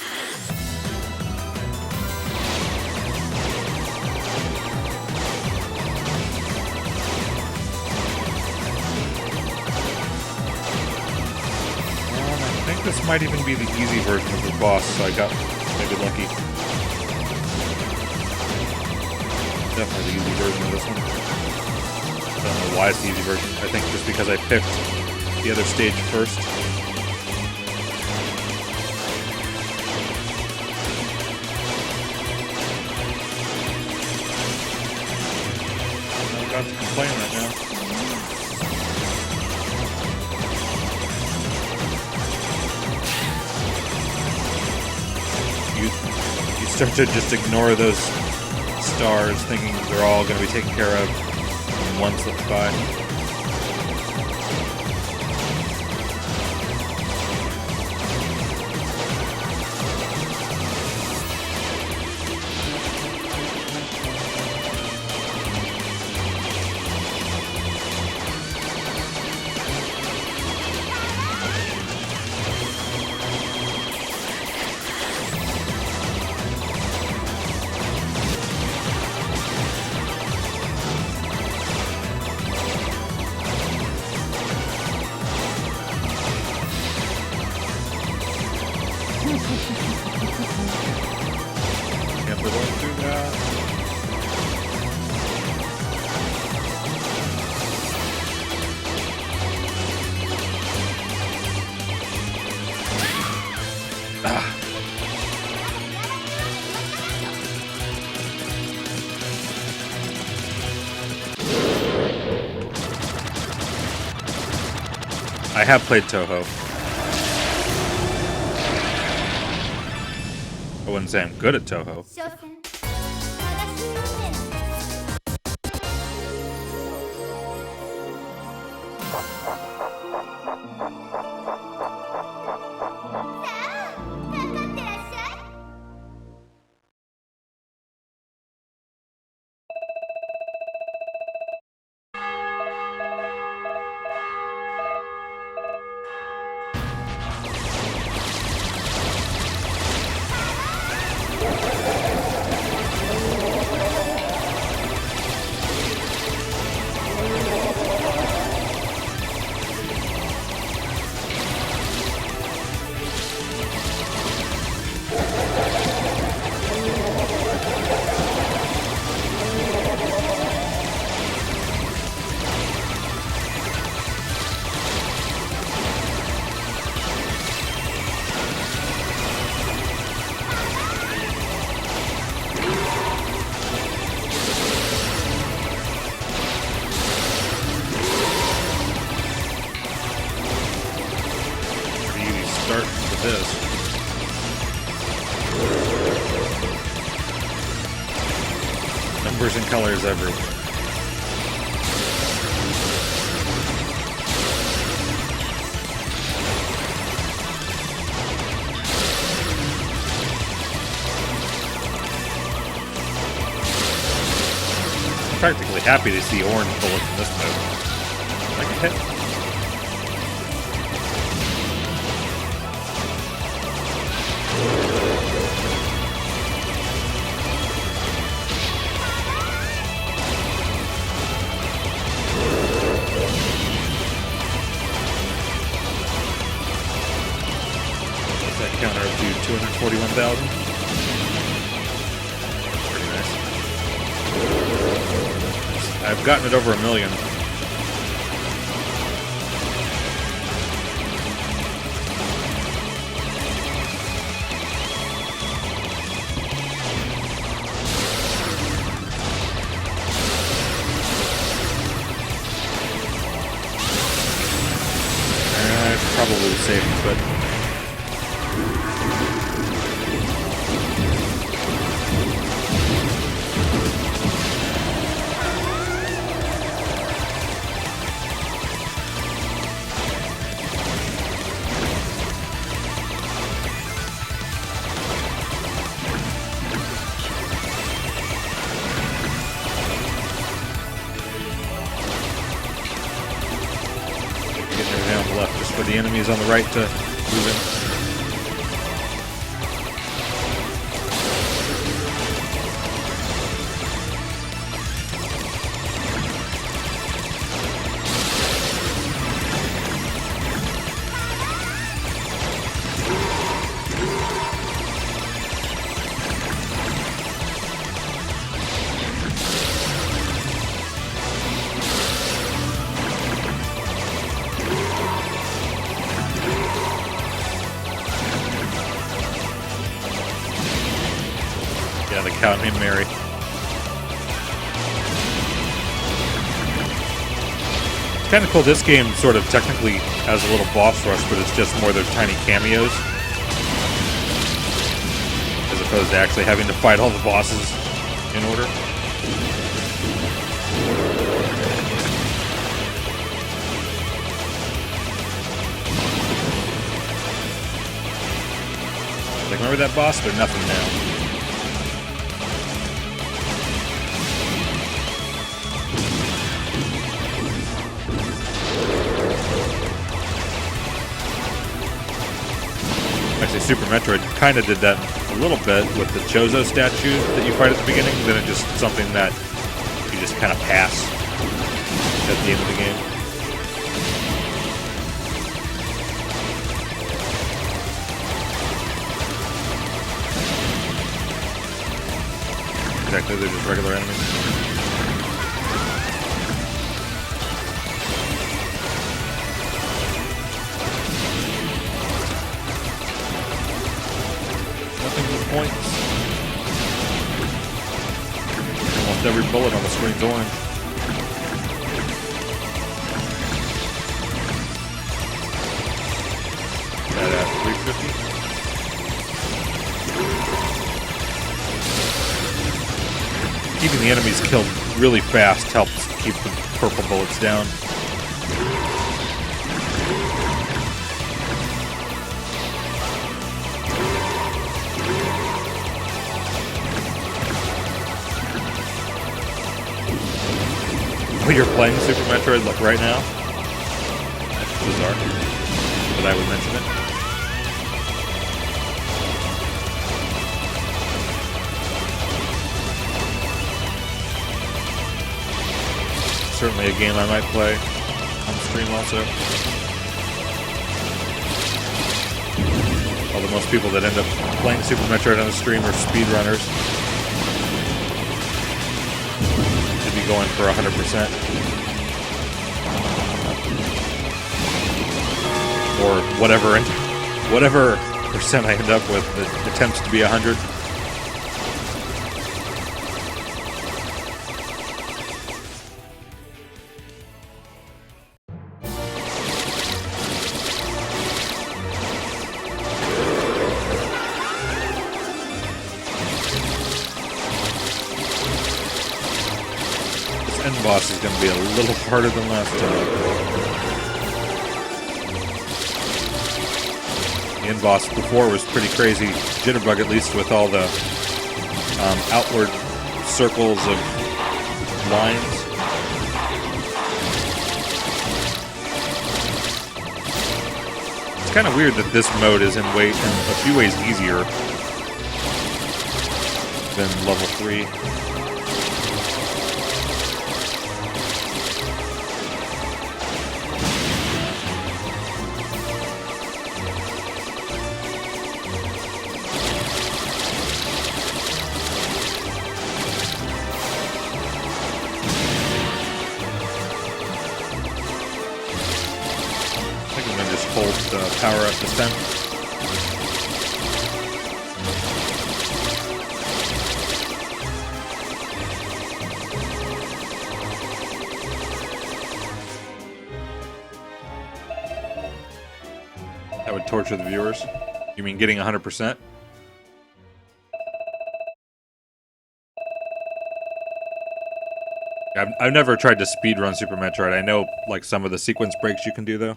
I think this might even be the easy version of the boss, so I got maybe lucky. Definitely the easy version of this one. I don't know why it's the easy version. I think just because I picked the other stage first. I'm about to complain right now. You start to just ignore those stars, thinking they're all going to be taken care of when one slips by. Can't believe I do that. I have played Toho. I wouldn't say I'm good at Toho. Numbers and colors everywhere. I'm practically happy to see orange bullets in this mode. I can hit. Counter up to 241,000. Pretty nice. I've gotten it over 1 million. I'd probably save it, but for the enemies on the right to move in. Yeah, the cow named Mary. It's kind of cool. This game sort of technically has a little boss rush, but it's just more those tiny cameos, as opposed to actually having to fight all the bosses in order. Like, remember that boss? They're nothing now. Actually, Super Metroid kind of did that a little bit with the Chozo statue that you fight at the beginning. Then it's just something that you just kind of pass at the end of the game. Exactly, they're just regular enemies. Points. Almost every bullet on the screen's orange. That at 350. Keeping the enemies killed really fast helps keep the purple bullets down. You're playing Super Metroid right now. That's bizarre, but I would mention it. Certainly a game I might play on stream also. Although most people that end up playing Super Metroid on the stream are speedrunners. Going for 100% or whatever percent I end up with that attempts to be 100. Boss is going to be a little harder than last time. The end boss before was pretty crazy. Jitterbug, at least, with all the outward circles of lines. It's kind of weird that this mode is in a few ways easier than level 3. Power up this time. That would torture the viewers. You mean getting 100%? I've never tried to speedrun Super Metroid. I know like some of the sequence breaks you can do though.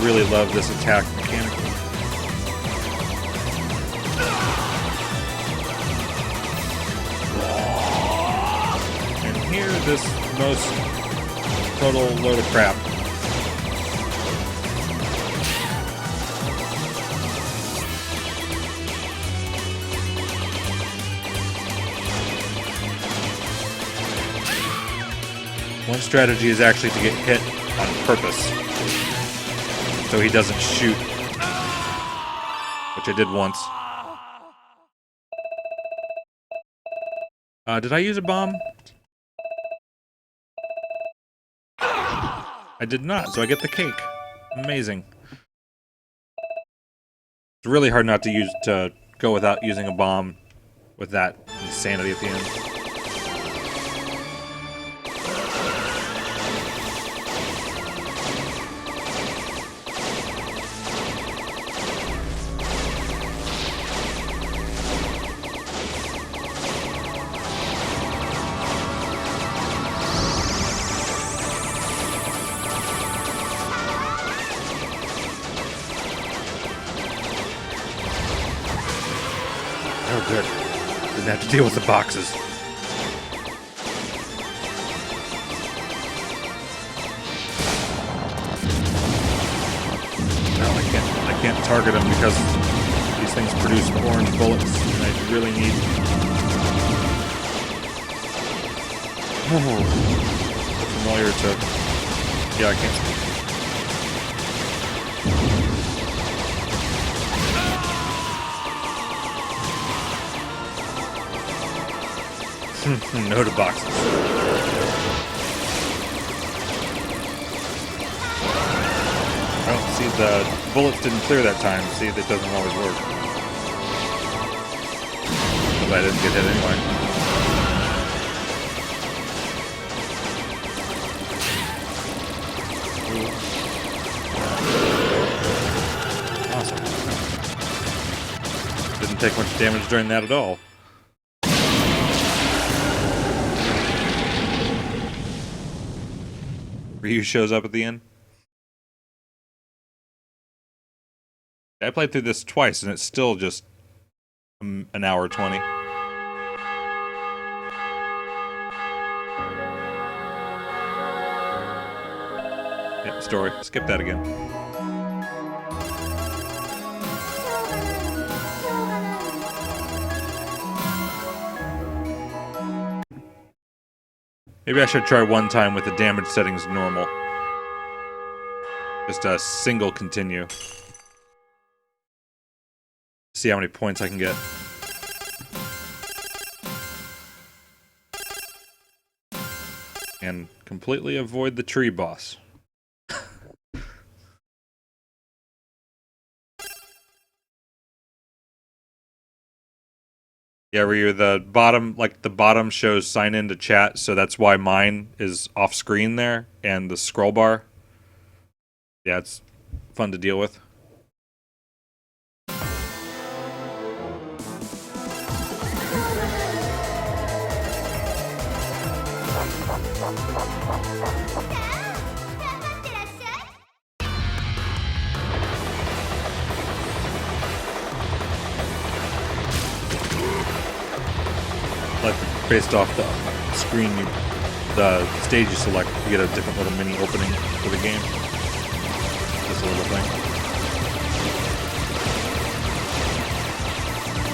really love this attack mechanic. And here, this most total load of crap. One strategy is actually to get hit on purpose, so he doesn't shoot, which I did once. Did I use a bomb? I did not, so I get the cake. Amazing. It's really hard not to go without using a bomb with that insanity at the end. Oh, good. Didn't have to deal with the boxes. No, I can't target them because these things produce orange bullets, and I really need. Familiar to. Yeah, I can't speak. No to boxes. Oh, see, the bullets didn't clear that time. See, that doesn't always work. But I didn't get hit anyway. Awesome. Didn't take much damage during that at all. Ryu shows up at the end. I played through this twice and it's still just an hour 20. Yeah, story. Skip that again. Maybe I should try one time with the damage settings normal. Just a single continue. See how many points I can get. And completely avoid the tree boss. Yeah, Ryu, the bottom shows sign in to chat, so that's why mine is off screen there, and the scroll bar. Yeah, it's fun to deal with. Like, based off the screen, the stage you select, you get a different little mini opening for the game. Just a little thing.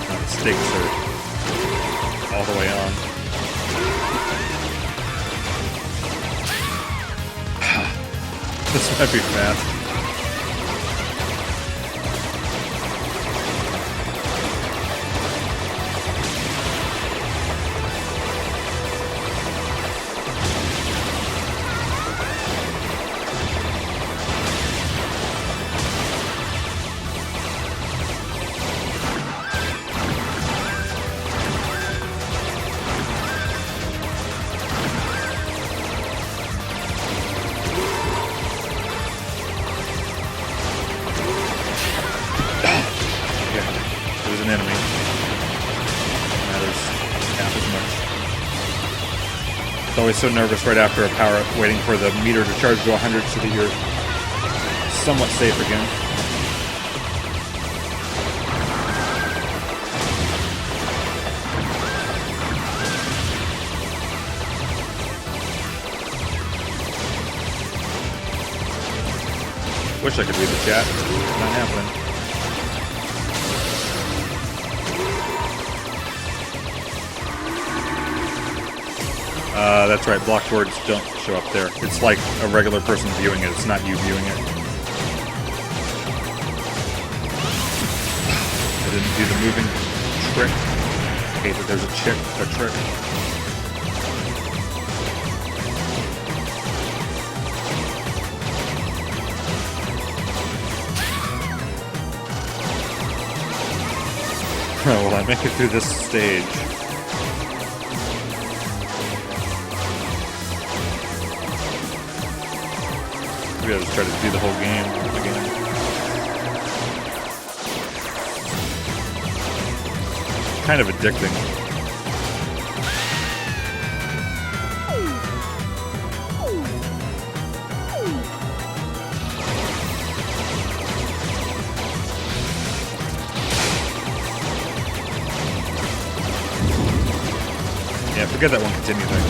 Now the stakes are all the way on. This might be fast. Always so nervous right after a power-up, waiting for the meter to charge to 100 so that you're somewhat safe again. Wish I could read the chat. Not happening. That's right, blocked words don't show up there. It's like a regular person viewing it, it's not you viewing it. I didn't do the moving trick. I hate that there's a trick. Oh, will I make it through this stage? Maybe I'll just try to do the whole game again. Kind of addicting. Yeah, forget that one continue thing.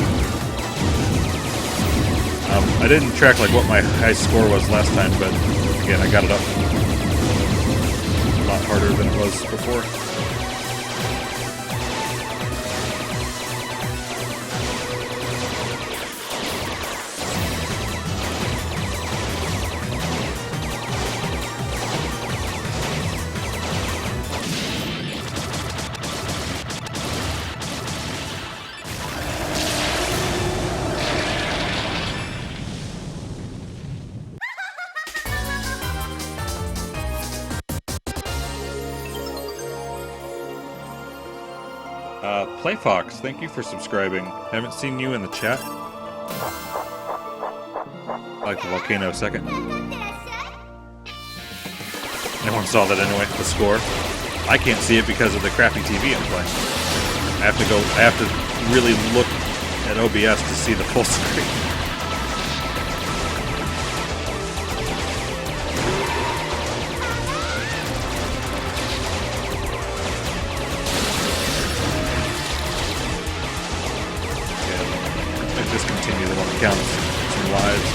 I didn't track like what my high score was last time, but again, I got it up a lot harder than it was before. Playfox, thank you for subscribing. Haven't seen you in the chat. I like the volcano second. Everyone saw that anyway, the score. I can't see it because of the crappy TV I'm playing. I have to really look at OBS to see the full screen. Discontinue the one that counts some lives.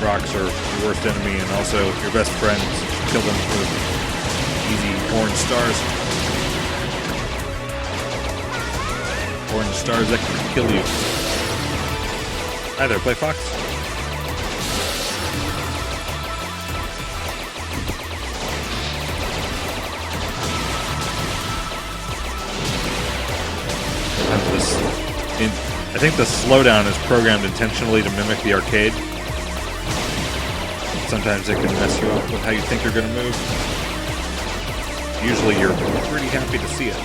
Rocks are your worst enemy and also your best friends. Kill them with easy orange stars. Orange stars that can kill you. Hi there, Playfox. I think the slowdown is programmed intentionally to mimic the arcade. Sometimes it can mess you up with how you think you're going to move. Usually you're pretty happy to see it.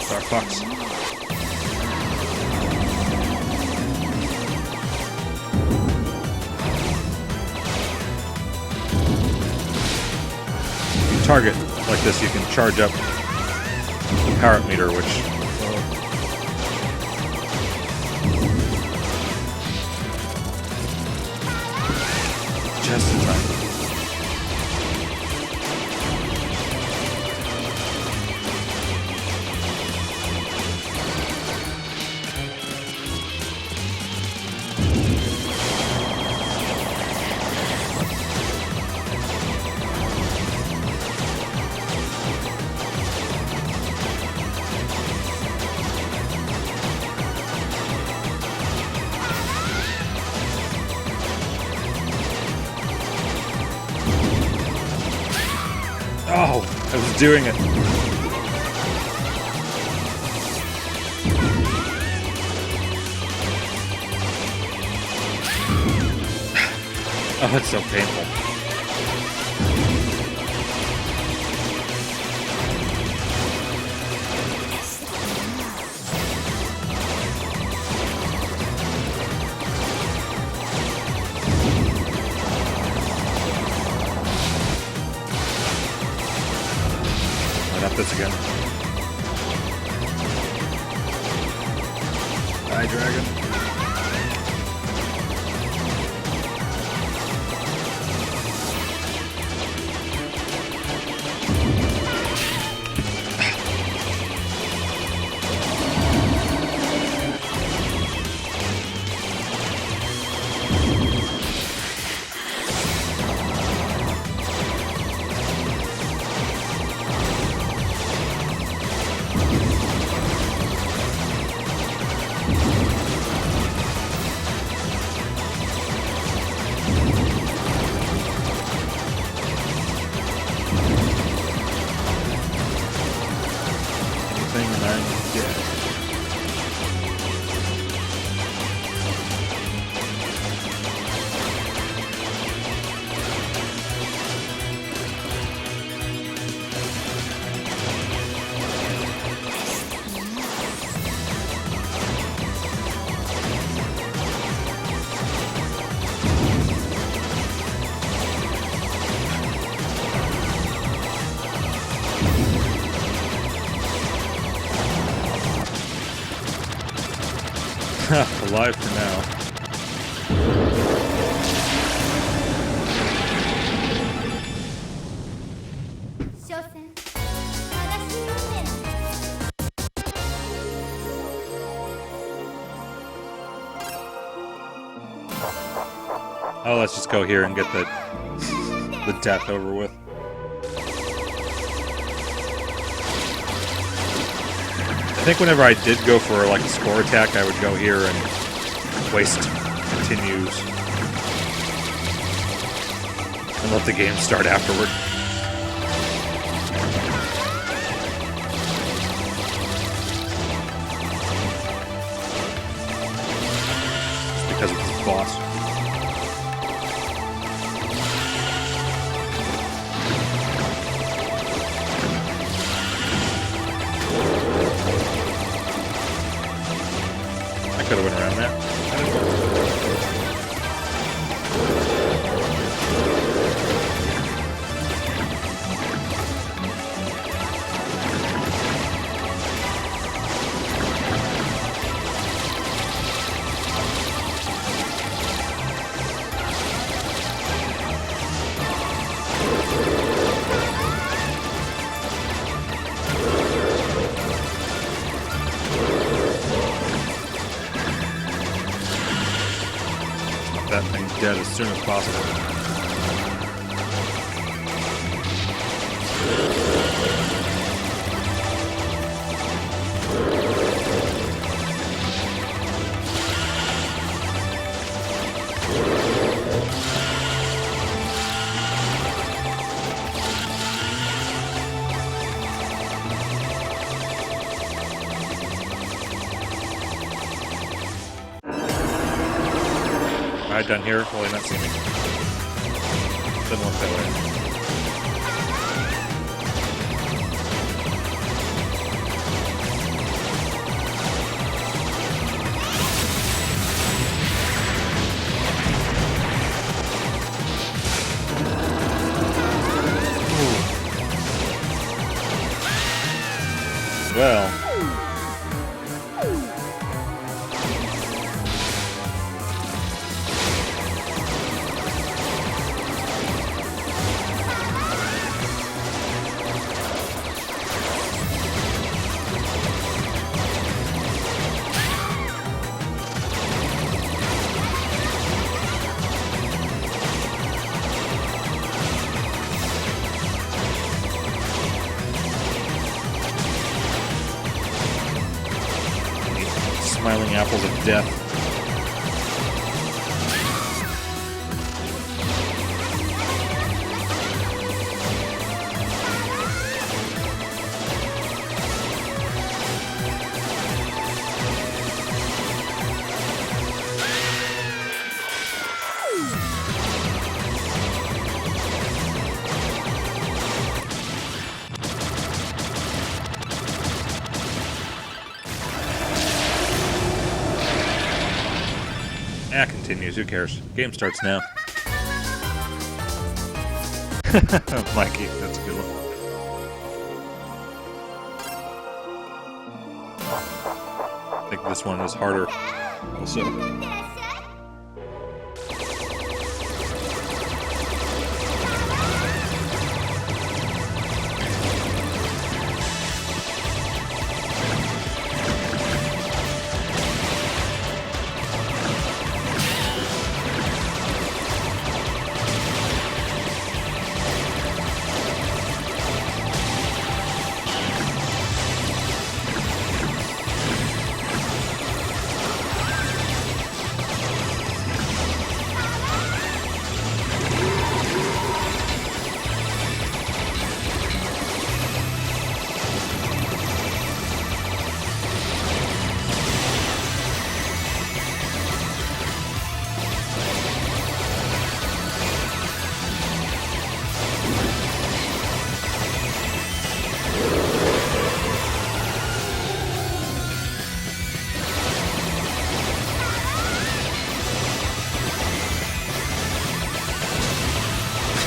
Star Fox. If you target like this, you can charge up the power meter, which Just in time. Oh, I was doing it. Oh, it's so painful. Not this again. Bye, dragon. Alive for now. Oh, let's just go here and get the death over with. I think whenever I did go for like a score attack, I would go here and waste continues and let the game start afterward. Just because of this boss. Could have went around that. That thing dead as soon as possible. Alright, done here. Will he not see me? Doesn't work that way. Ooh. Well. smiling apples of death. Continues. Who cares? Game starts now. Mikey, that's a good one. I think this one is harder. Also.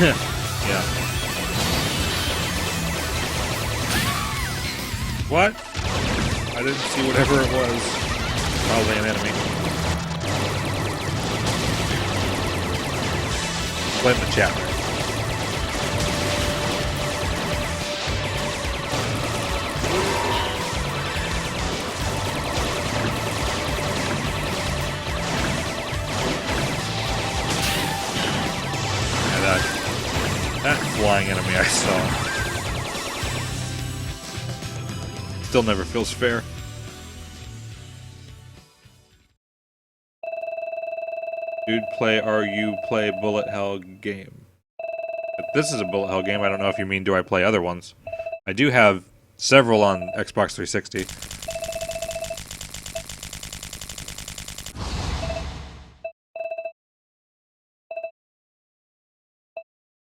Yeah. What? I didn't see whatever it was. Probably an enemy. Play in the chat. That flying enemy I saw. Still never feels fair. Dude, play bullet hell game. If this is a bullet hell game, I don't know if you mean do I play other ones. I do have several on Xbox 360.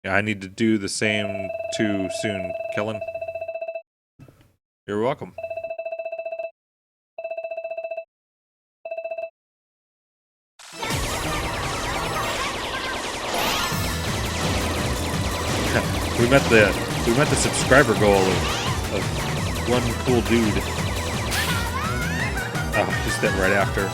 Yeah, I need to do the same too soon, Kellen. You're welcome. we met the subscriber goal of one cool dude. Oh, just that right after.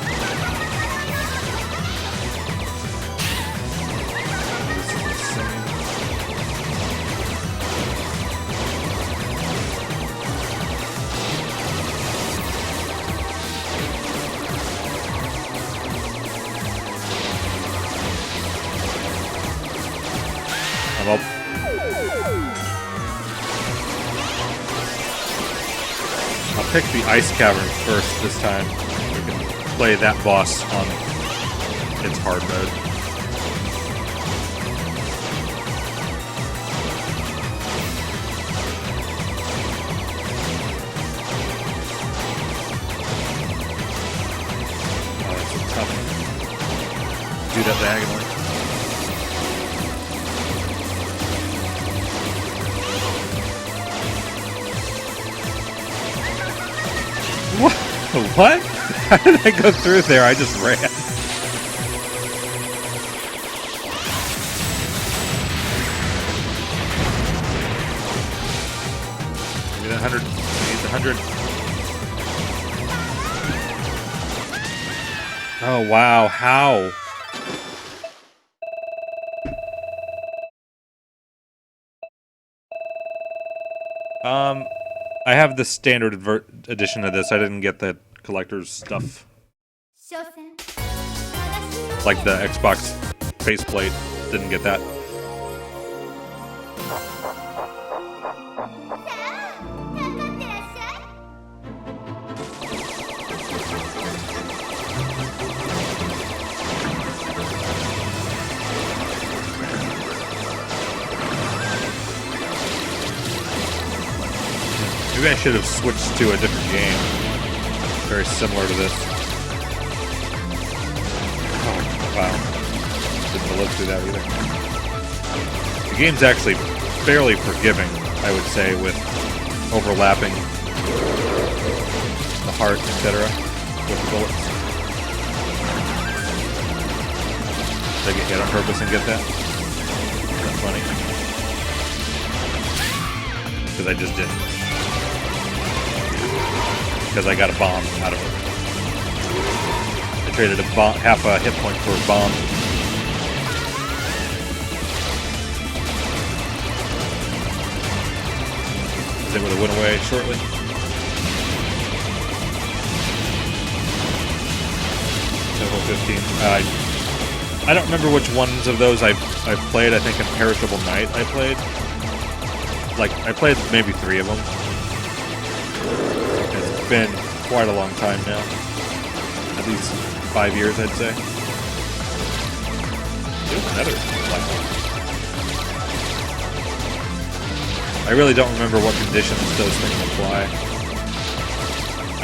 I'll pick the ice cavern first this time. We can play that boss on its hard mode. Oh, that's so tough. Do that diagonally. What? How did I go through there? I just ran. Maybe the 100. Maybe the 100. Oh, wow. How? I have the standard edition of this. I didn't get the collector's stuff. Like the Xbox faceplate. Didn't get that. Maybe I should have switched to a different game. Very similar to this. Oh, wow. Didn't live through that either. The game's actually fairly forgiving, I would say, with overlapping the heart, etc. with the bullets. Did I get hit on purpose and get that? Is that funny? Because I just didn't. Because I got a bomb out of it. I traded half a hit point for a bomb. They would have went away shortly. Level 15. I don't remember which ones of those I've played. I think Imperishable Night I played. Like, I played maybe 3 of them. It's been quite a long time now. At least 5 years, I'd say. There's another platform. I really don't remember what conditions those things apply.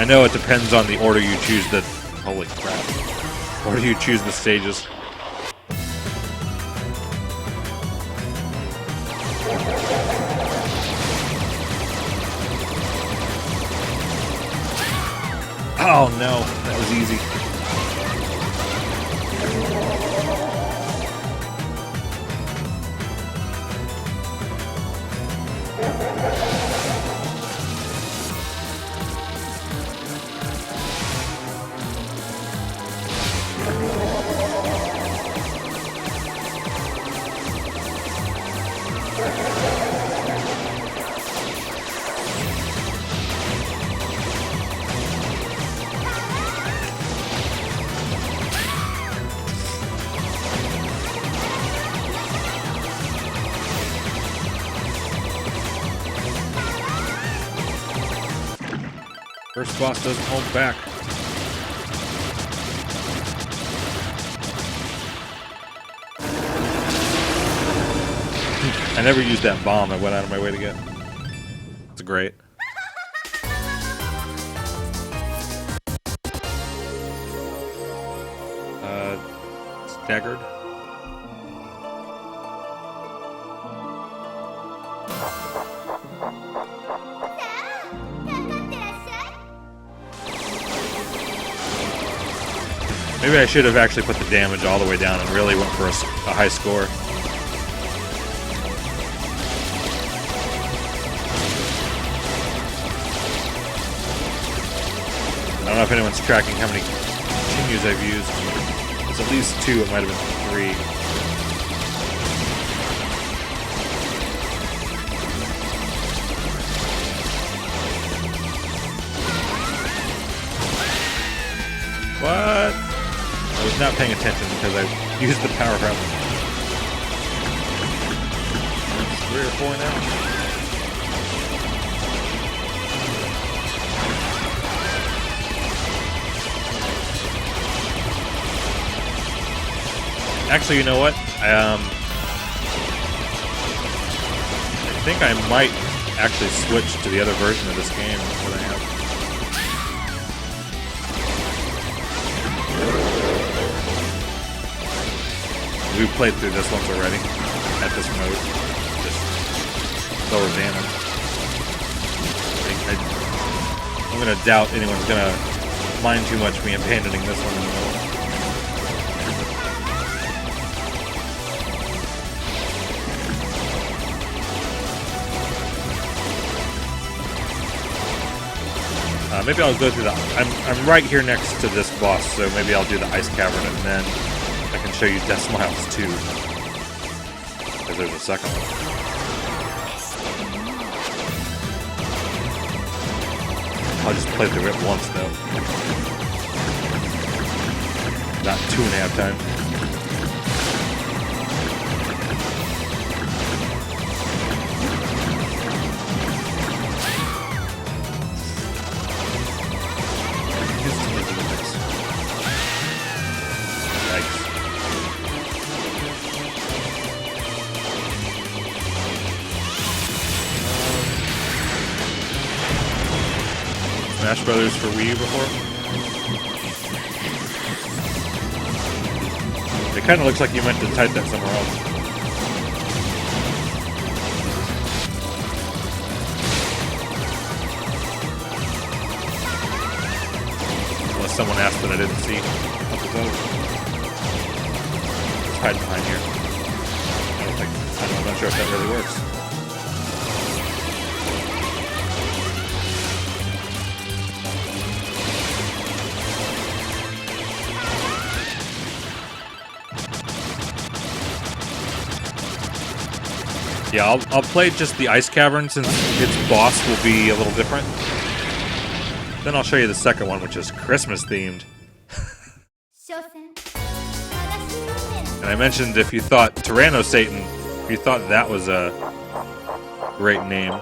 I know it depends on the order you choose the... Holy crap. Order you choose the stages. Oh no, that was easy. First boss doesn't hold back. I never used that bomb I went out of my way to get. It's great. Staggered. Maybe I should have actually put the damage all the way down and really went for a high score. I don't know if anyone's tracking how many continues I've used. It's at least 2, it might have been 3. What? I was not paying attention because I used the power up. 3 or 4 now. Actually, you know what? I think I might actually switch to the other version of this game that I have. We've played through this once already, at this mode, just lower damage. I'm gonna doubt anyone's gonna mind too much me abandoning this one in the middle. Maybe I'll go through the... I'm right here next to this boss, so maybe I'll do the Ice Cavern and then I can show you DeathSmiles 2. Because there's a second one. I'll just play through it once, though. Not 2.5 times. Smash Brothers for Wii U before? It kind of looks like you meant to type that somewhere else. Unless someone asked that I didn't see. Just hide behind here. I'm not sure if that really works. Yeah, I'll play just the ice cavern since its boss will be a little different. Then I'll show you the second one, which is Christmas themed. And I mentioned if you thought Tyranno Satan, if you thought that was a great name.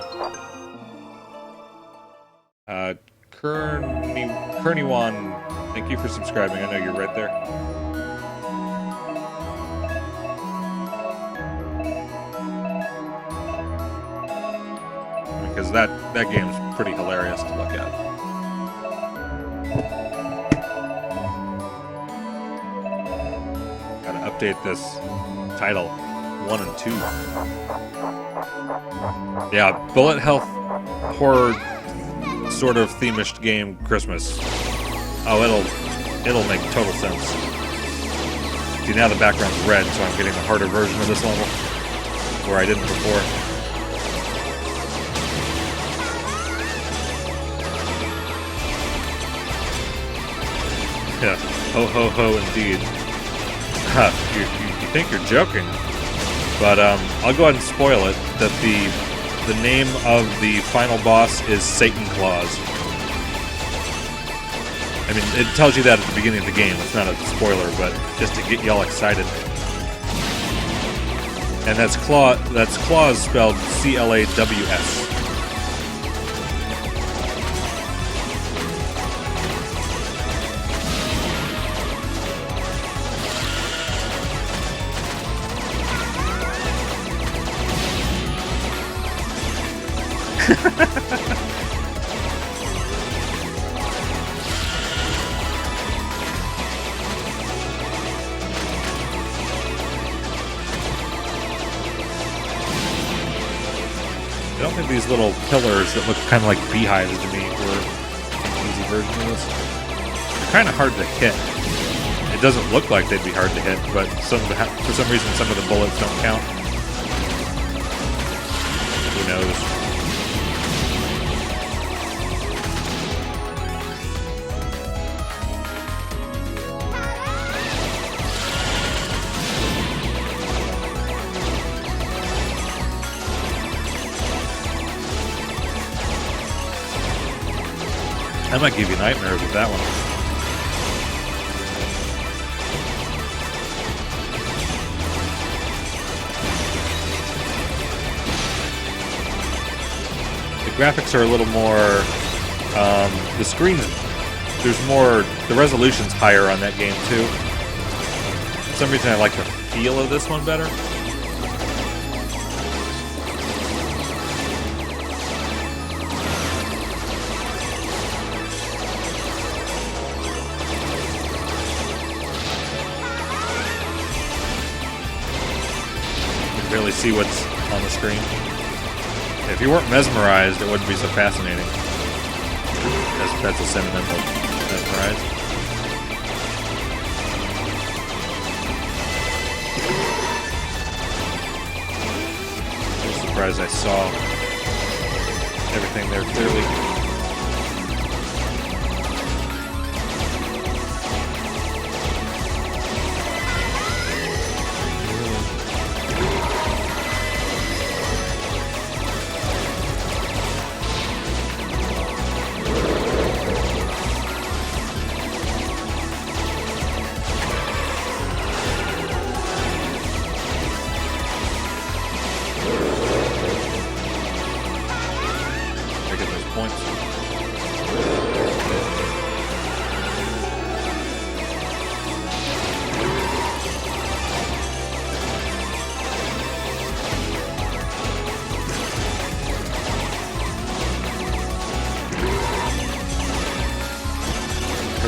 Kerniwan, thank you for subscribing. I know you're right there. Because that game's pretty hilarious to look at. Gotta update this title 1 and 2. Yeah, bullet health horror sort of themish game Christmas. Oh, it'll make total sense. See, now the background's red, so I'm getting the harder version of this level where I didn't before. Yeah, ho ho ho indeed. You think you're joking, but I'll go ahead and spoil it that the name of the final boss is Satan Claus. I mean, it tells you that at the beginning of the game. It's not a spoiler, but just to get y'all excited. And that's Claus spelled C-L-A-W-S. I don't think these little pillars that look kind of like beehives to me were an easy version of this. They're kind of hard to hit. It doesn't look like they'd be hard to hit, but for some reason some of the bullets don't count. Who knows? I might give you nightmares with that one. The graphics are a little more, the screens, there's more, the resolution's higher on that game too. For some reason I like the feel of this one better. Barely see what's on the screen. If you weren't mesmerized, it wouldn't be so fascinating. That's a sentimental mesmerized. I'm surprised I saw everything there clearly.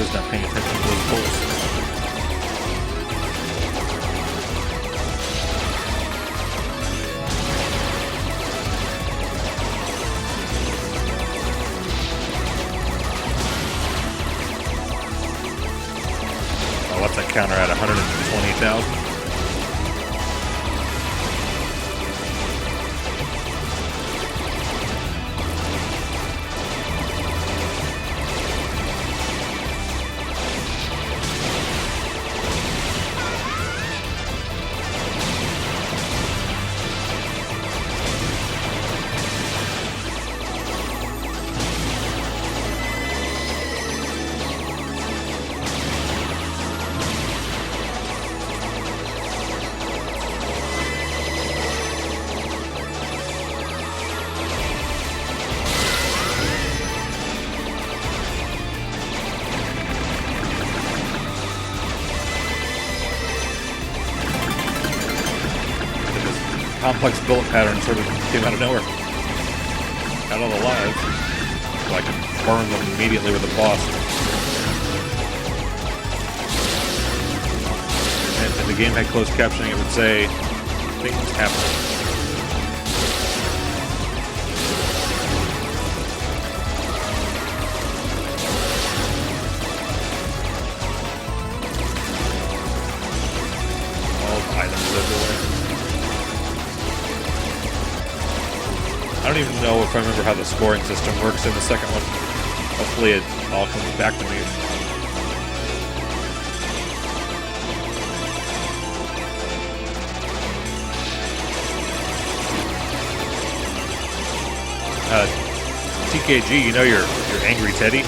is not paying attention to those pulls. Oh, what's that counter at? 120,000? Complex bullet pattern sort of came out of nowhere. Got all the lives. So I could burn them immediately with the boss. And if the game had closed captioning, it would say, things happen. All the items everywhere. I don't even know if I remember how the scoring system works in the second one. Hopefully it all comes back to me. TKG, you know your Angry Teddy?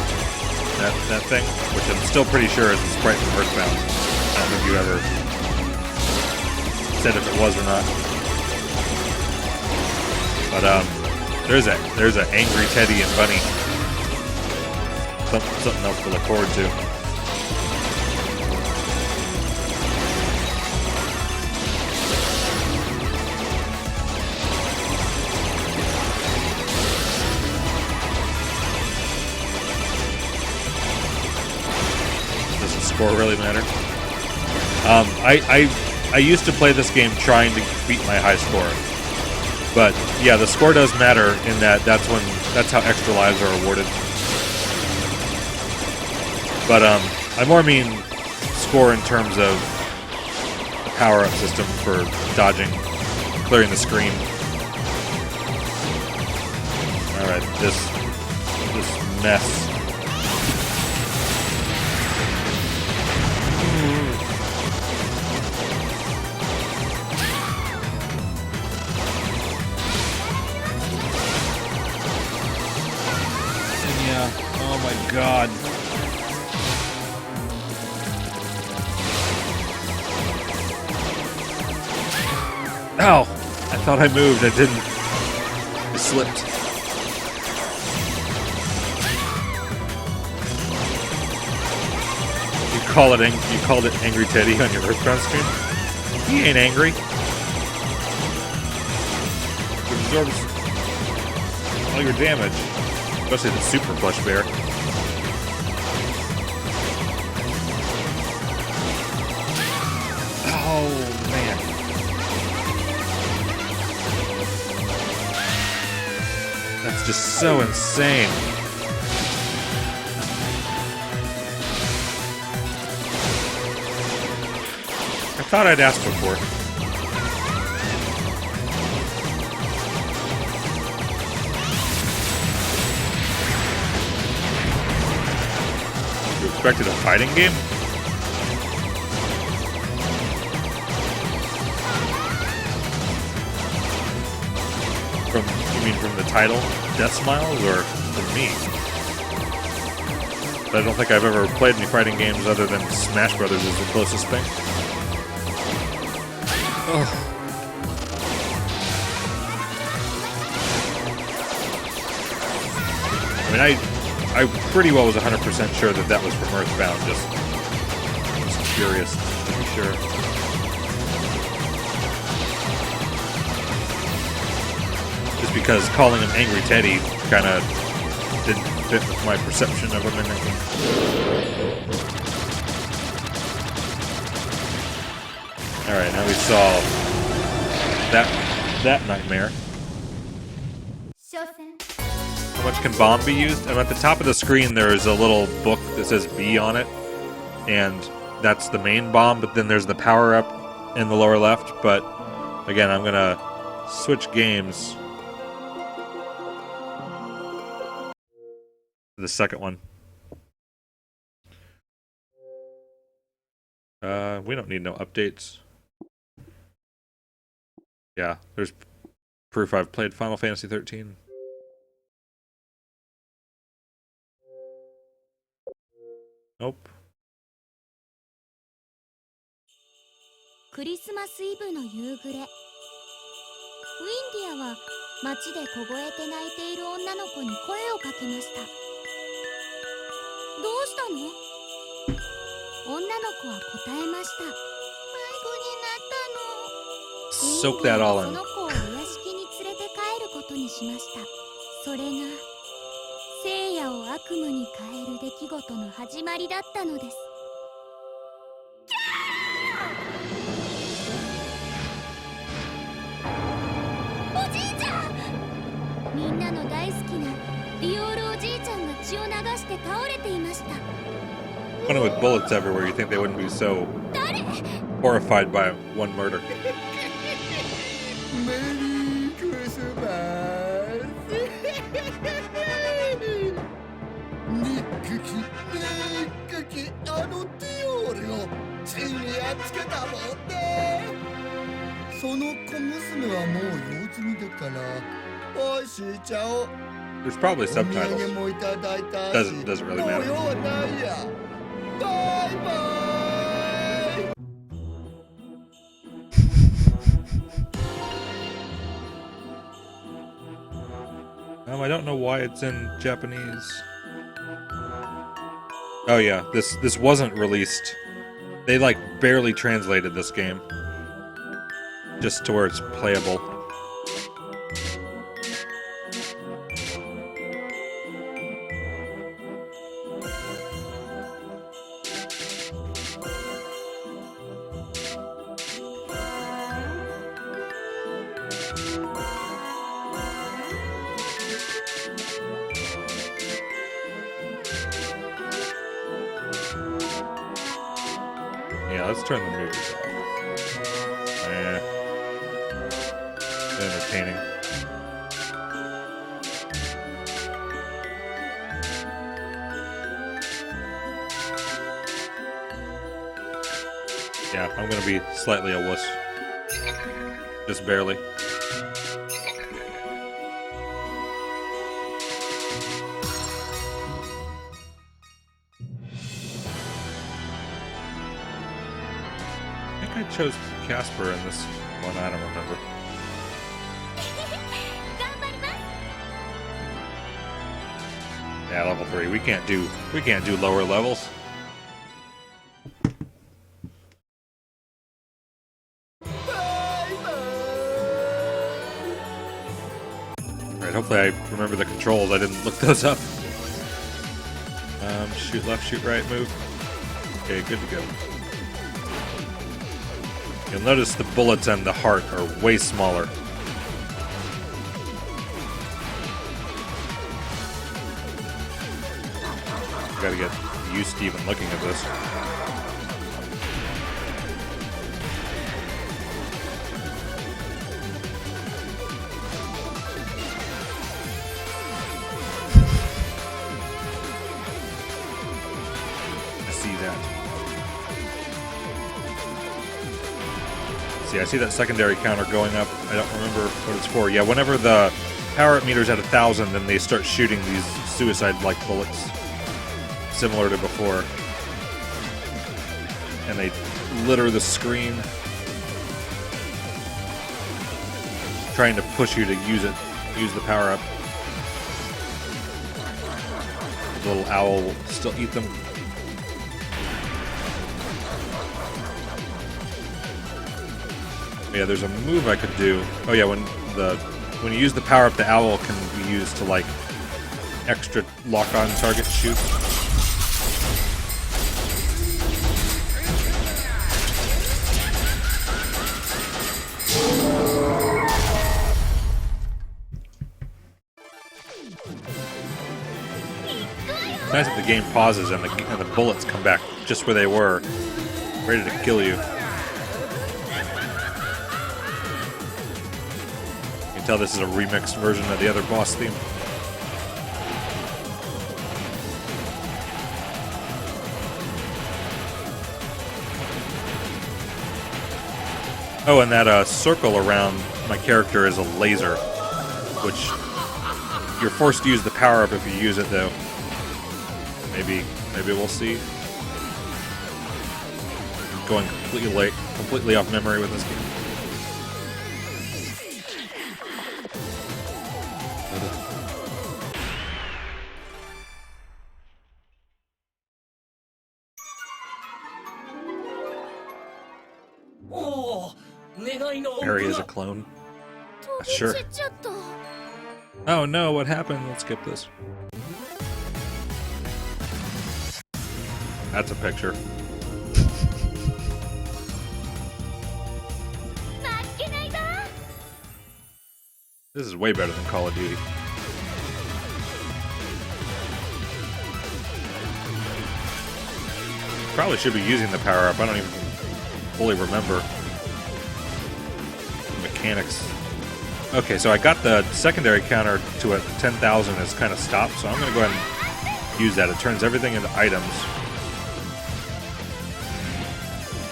That thing? Which I'm still pretty sure is a sprite from Earthbound. I don't think you ever said if it was or not. But, there's a Angry Teddy and Bunny. Something else to look forward to. Does the score really matter? I used to play this game trying to beat my high score. But yeah, the score does matter in that that's how extra lives are awarded. But I more mean score in terms of the power-up system for dodging, clearing the screen. All right, this mess. Oh my god. Ow! I thought I moved, I didn't. I slipped. You called it Angry Teddy on your Earthbound stream? He ain't angry. He absorbs all your damage. Especially the super plush bear. Oh, man. That's just so insane. I thought I'd asked before. You expected a fighting game? You mean from the title, DeathSmiles, or from me? But I don't think I've ever played any fighting games other than Smash Brothers is the closest thing. Ugh. I mean, I pretty well was 100% sure that was from Earthbound, just curious to be sure. Just because calling him Angry Teddy kind of didn't fit with my perception of them and everything. Alright, now we solve that nightmare. How much can bomb be used? And at the top of the screen there is a little book that says B on it. And that's the main bomb, but then there's the power-up in the lower left. But again, I'm gonna switch games. The second one. We don't need no updates. Yeah, there's proof I've played Final Fantasy 13. Nope. クリスマスイブの夕暮れ、ウィンディアは街で凍えて泣いている女の子に声をかけました。どうしたの？女の子は答えました。迷子になったの。 Soak that all in. その子をお屋敷に連れて帰ることにしました。それが聖夜を悪夢に変える出来事の始まりだったのです。みんなの大好きなディオールおじいちゃんが血を流して倒れていました。 Funny with bullets everywhere, you think they wouldn't be so horrified by one murder. Merry Christmas! Nick, あのディオールをついにやっつけたもんね。その小娘はもう用済みだから。 There's probably subtitles. Doesn't really matter. I don't know why it's in Japanese. Oh yeah, this wasn't released. They like barely translated this game just to where it's playable. Yeah, let's turn the movies off. Entertaining. Yeah, I'm gonna be slightly a wuss. Just barely. I chose Casper in this one, I don't remember. Yeah, level 3. We can't do lower levels. Alright, hopefully I remember the controls. I didn't look those up. Shoot left, shoot right, move. Okay, good to go. You'll notice the bullets and the heart are way smaller. Gotta get used to even looking at this. I see that. See, I see that secondary counter going up. I don't remember what it's for. Yeah, whenever the power-up meter's at 1,000, then they start shooting these suicide-like bullets. Similar to before. And they litter the screen. Trying to push you to use the power-up. The little owl will still eat them. Yeah, there's a move I could do. Oh yeah, when you use the power-up, the owl can be used to like extra lock-on target shoot. It's nice that the game pauses and the bullets come back just where they were, ready to kill you. You can tell this is a remixed version of the other boss theme. Oh, and that circle around my character is a laser, which you're forced to use the power-up if you use it, though. Maybe we'll see. I'm going completely off memory with this game. Harry is a clone. Sure. Oh no, what happened? Let's skip this. That's a picture. This is way better than Call of Duty. Probably should be using the power-up. I don't even fully remember the mechanics. Okay, so I got the secondary counter to a 10,000 as kind of stopped, so I'm going to go ahead and use that. It turns everything into items.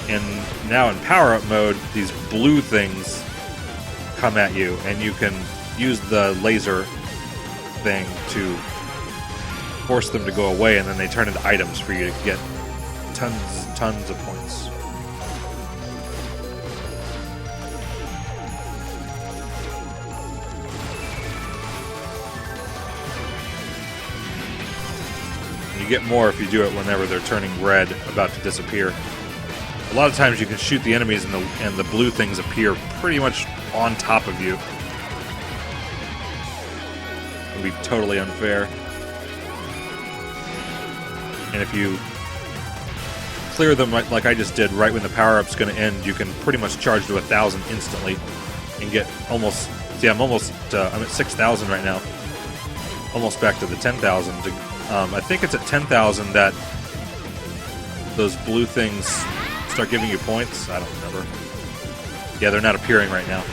And now in power-up mode, these blue things come at you, and you can use the laser thing to force them to go away, and then they turn into items for you to get tons of points. You get more if you do it whenever they're turning red, about to disappear. A lot of times you can shoot the enemies and the blue things appear pretty much on top of you. It would be totally unfair. And if you clear them like I just did right when the power-up's going to end, you can pretty much charge to 1,000 instantly and get almost... See, I'm at 6,000 right now. Almost back to the 10,000. I think it's at 10,000 that those blue things start giving you points. I don't remember. Yeah, they're not appearing right now.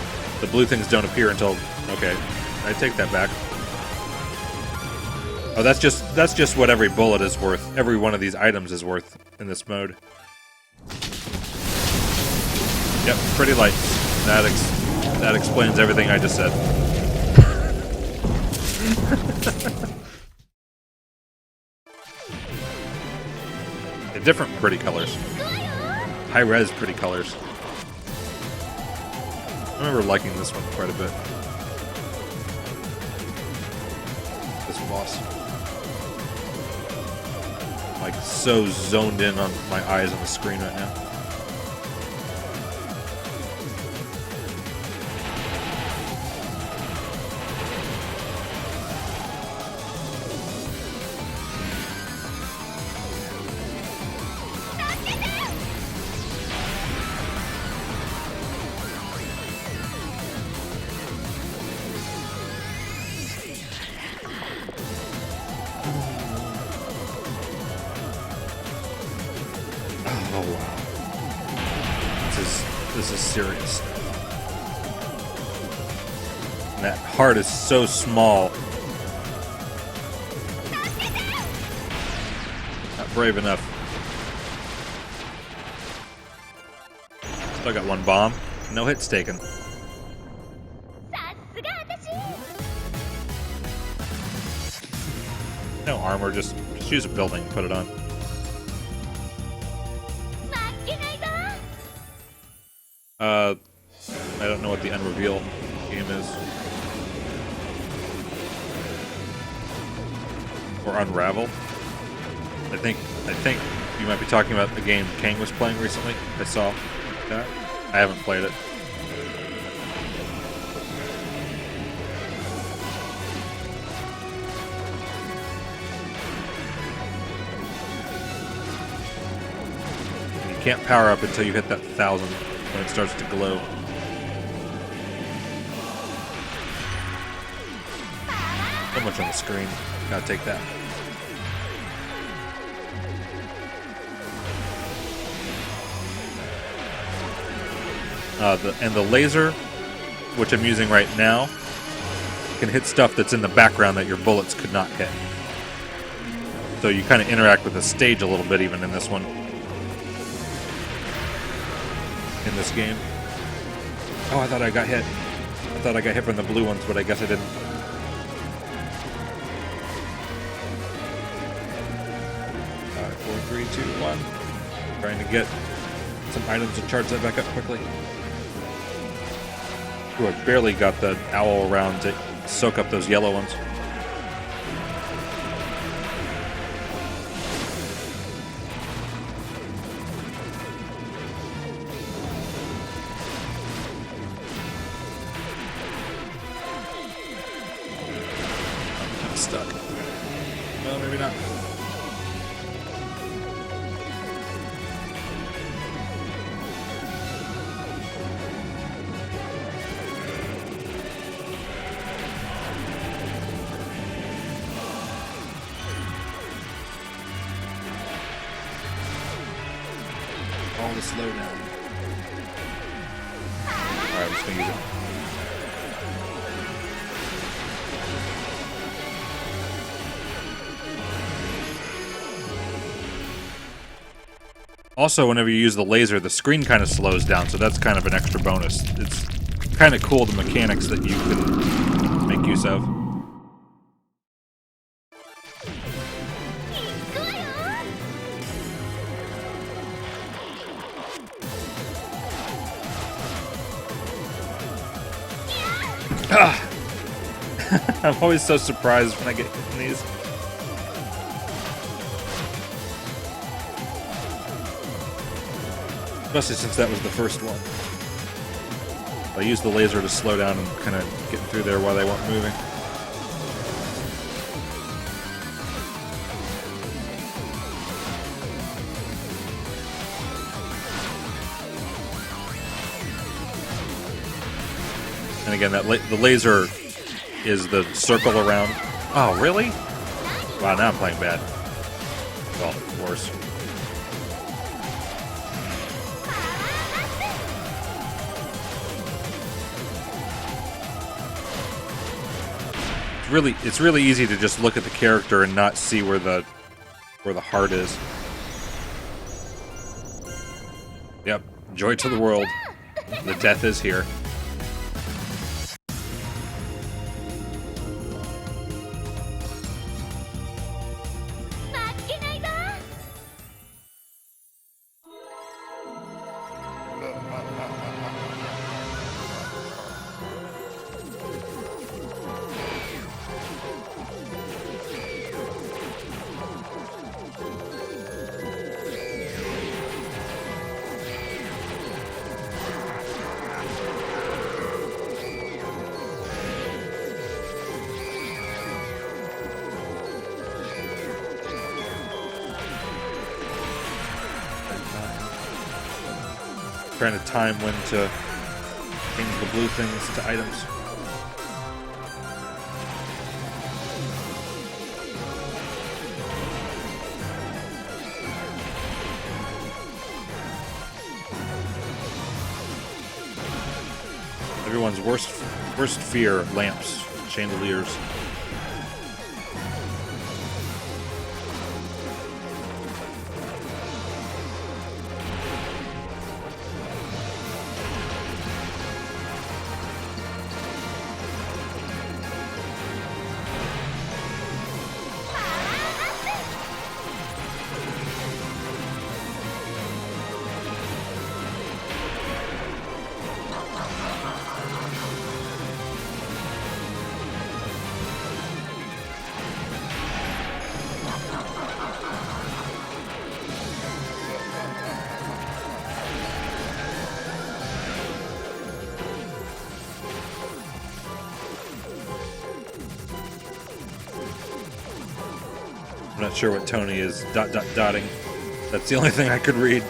The blue things don't appear until... Okay, I take that back. Oh, that's just what every bullet is worth. Every one of these items is worth in this mode. Yep, pretty lights. That explains everything I just said. They're different pretty colors. High-res pretty colors. I remember liking this one quite a bit. This boss. Like, so zoned in on my eyes on the screen right now. Oh wow. This is serious. And that heart is so small. Not brave enough. Still got one bomb. No hits taken. No armor, just use a building and put it on. I don't know what the unreveal game is. Or Unravel. I think you might be talking about the game Kang was playing recently. I saw that. I haven't played it. Can't power up until you hit that 1,000 when it starts to glow. So much on the screen. Gotta take that. The laser, which I'm using right now, can hit stuff that's in the background that your bullets could not hit. So you kind of interact with the stage a little bit even in this one. In this game. Oh, I thought I got hit. I thought I got hit from the blue ones, but I guess I didn't. Alright, 4, 3, 2, 1. Trying to get some items to charge that back up quickly. Ooh, I barely got the owl around to soak up those yellow ones. I'm stuck. No, maybe not. All the slowdown. Alright, I'm just gonna use it. Also, whenever you use the laser, the screen kind of slows down, so that's kind of an extra bonus. It's kind of cool, the mechanics that you can make use of. I'm always so surprised when I get hit in these. Especially since that was the first one. I used the laser to slow down and kind of get through there while they weren't moving. And again, the laser is the circle around. Oh, really? Wow, now I'm playing bad. Well, worse. It's really easy to just look at the character and not see where the heart is. Yep, joy to the world. The death is here. Trying to time when to change the blue things to items. Everyone's worst fear: lamps, chandeliers. I'm not sure what Tony is dotting. That's the only thing I could read.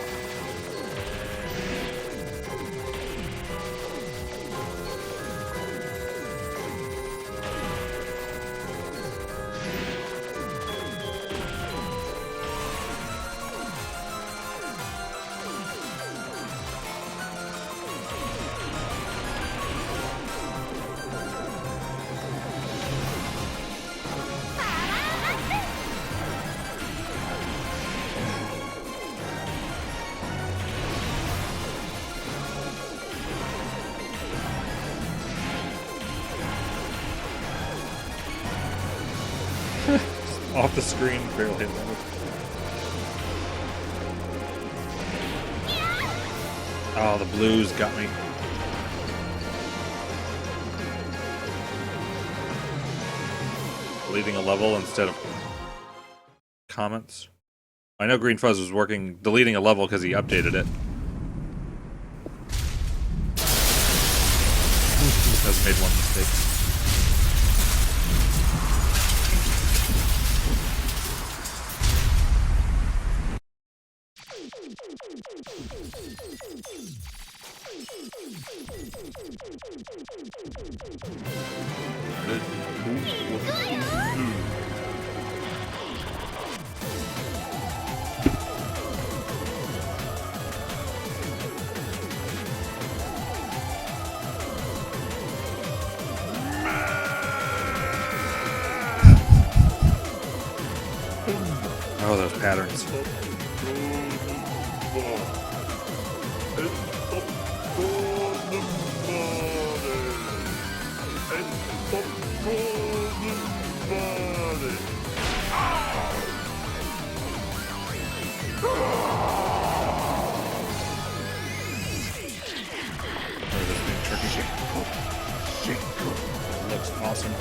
off the screen, barely hit them. Oh, the blues got me. Deleting a level instead of comments. I know Green Fuzz was deleting a level because he updated it. Has made one mistake. Oh, those patterns. It looks awesome.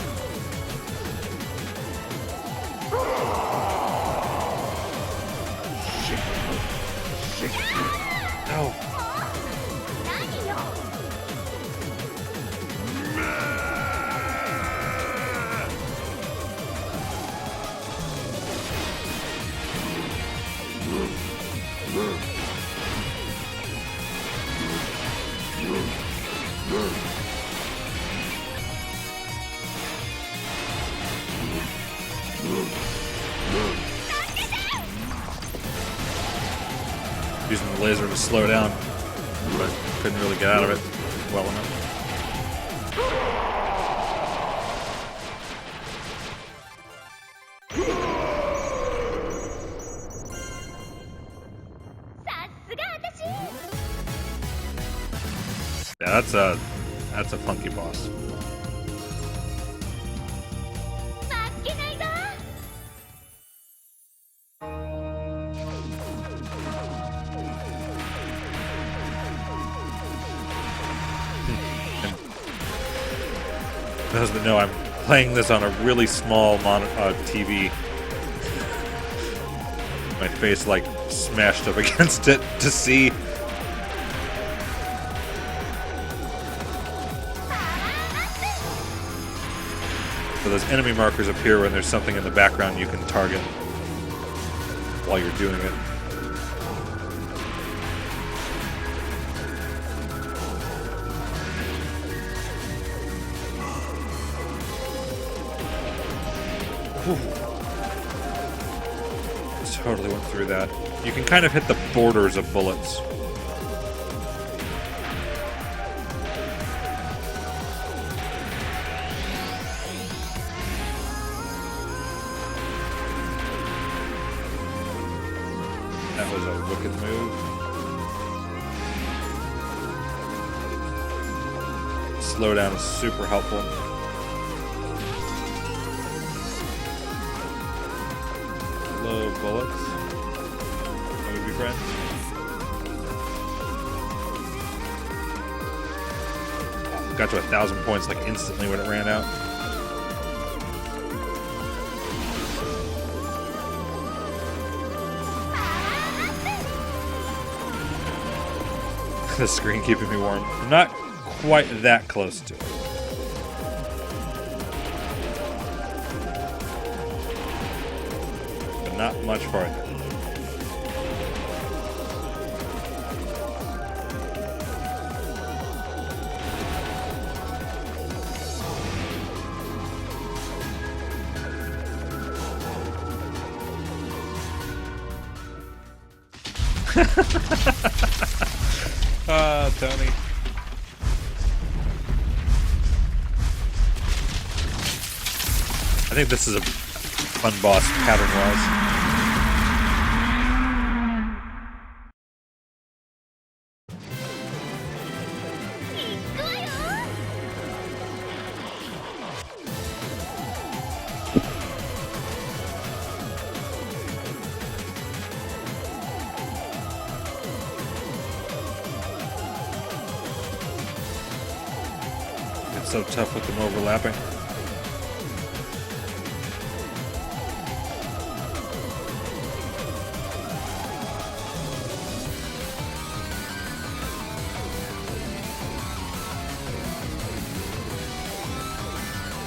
No. Using the laser to slow down, but couldn't really get out of it well enough. Yeah, that's a funky boss. Those that know, I'm playing this on a really small TV. My face like smashed up against it to see. So those enemy markers appear when there's something in the background you can target while you're doing it. Totally went through that. You can kind of hit the borders of bullets. That was a wicked move. Slowdown is super helpful. Hello, bullets. How would be friends? Got to 1,000 points like instantly when it ran out. The screen keeping me warm. I'm not quite that close to it. Not much farther. Ah, Tony. I think this is a fun boss pattern-wise. So tough with them overlapping.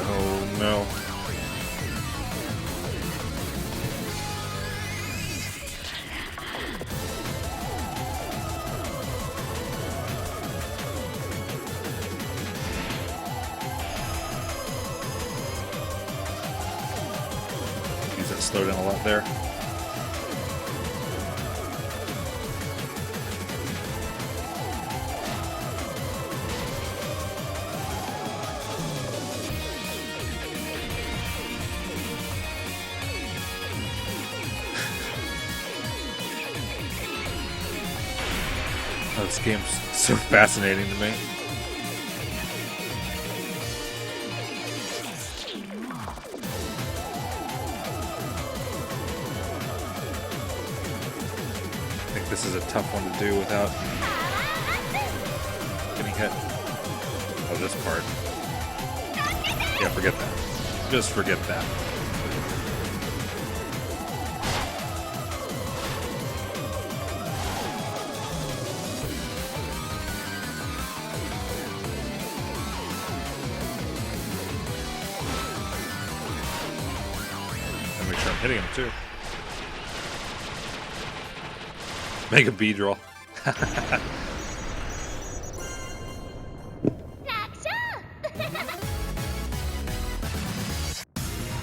Oh no. Use that slow down a lot there. Oh, this game's so fascinating to me. I think this is a tough one to do without getting hit. Oh, this part. Yeah, forget that. Just forget that. And make sure I'm hitting him too. Make a B draw.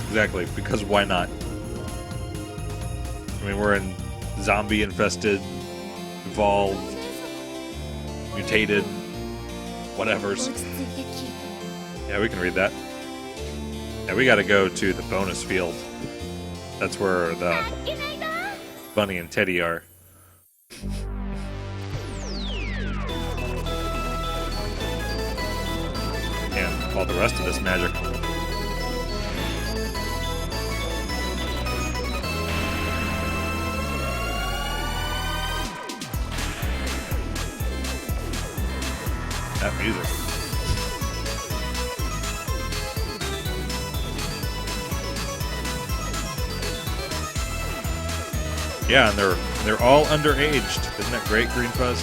Exactly, because why not? I mean, we're in zombie infested, evolved, mutated, whatevers. Yeah, we can read that. Yeah, we gotta go to the bonus field. That's where the Bunny and Teddy are. And all the rest of this magic. That music. Yeah, and they're all underaged. Isn't that great, Green Fuzz?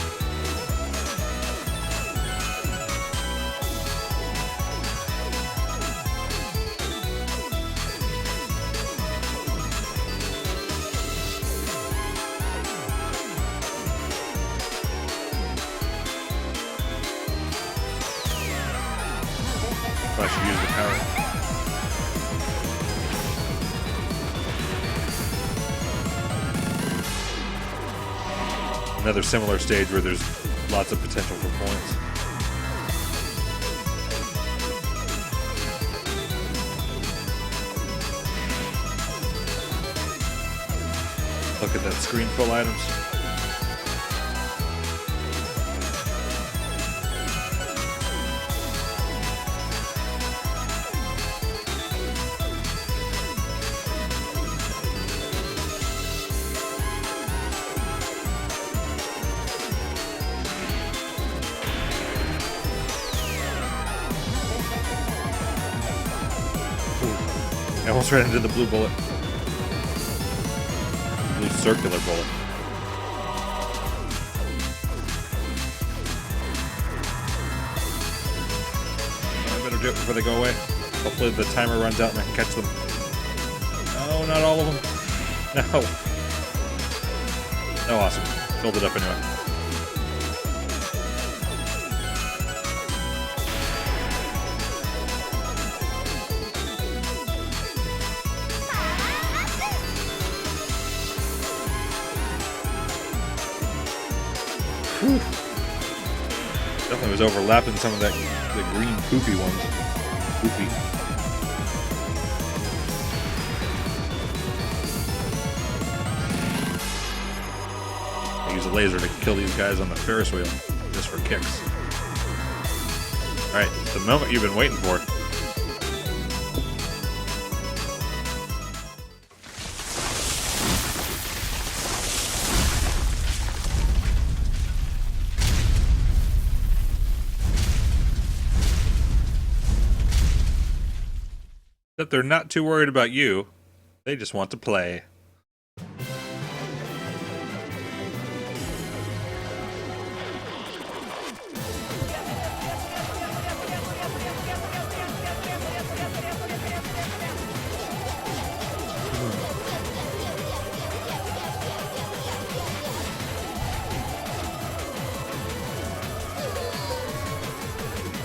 I should use the power. Another similar stage where there's lots of potential for points. Look at that screen full items. I almost ran into the blue bullet. Blue circular bullet. I better do it before they go away. Hopefully the timer runs out and I can catch them. No, not all of them. No. Oh, awesome. Filled it up anyway. Whew. Definitely was overlapping some of the green poopy ones. Poopy. I use a laser to kill these guys on the Ferris wheel, just for kicks. Alright, the moment you've been waiting for. That they're not too worried about you. They just want to play.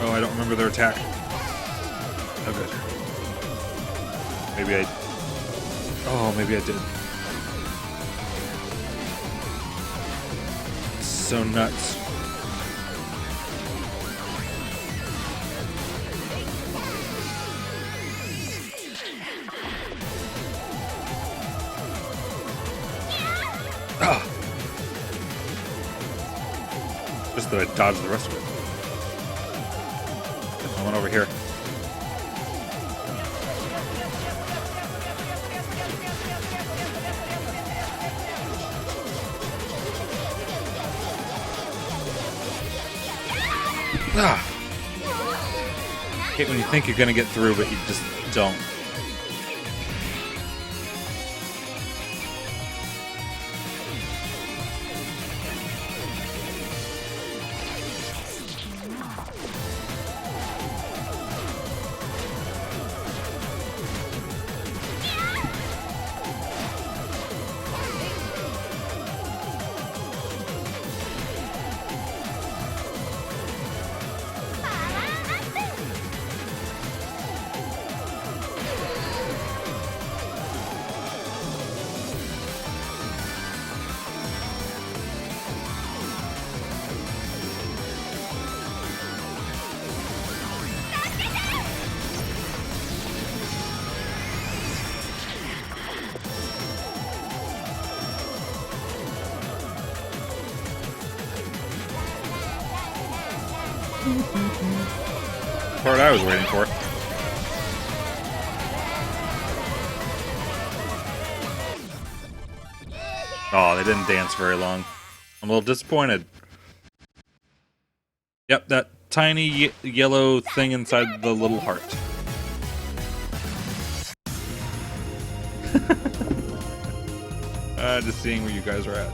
Oh, I don't remember their attack. Oh, good. Maybe I... Oh, maybe I did. So nuts. Ah! Just that I dodged the rest of it. I went over here. Ah! Hate when you think you're gonna get through, but you just don't. Part I was waiting for. Oh, they didn't dance very long. I'm a little disappointed. Yep, that tiny yellow thing inside the little heart. Just seeing where you guys are at.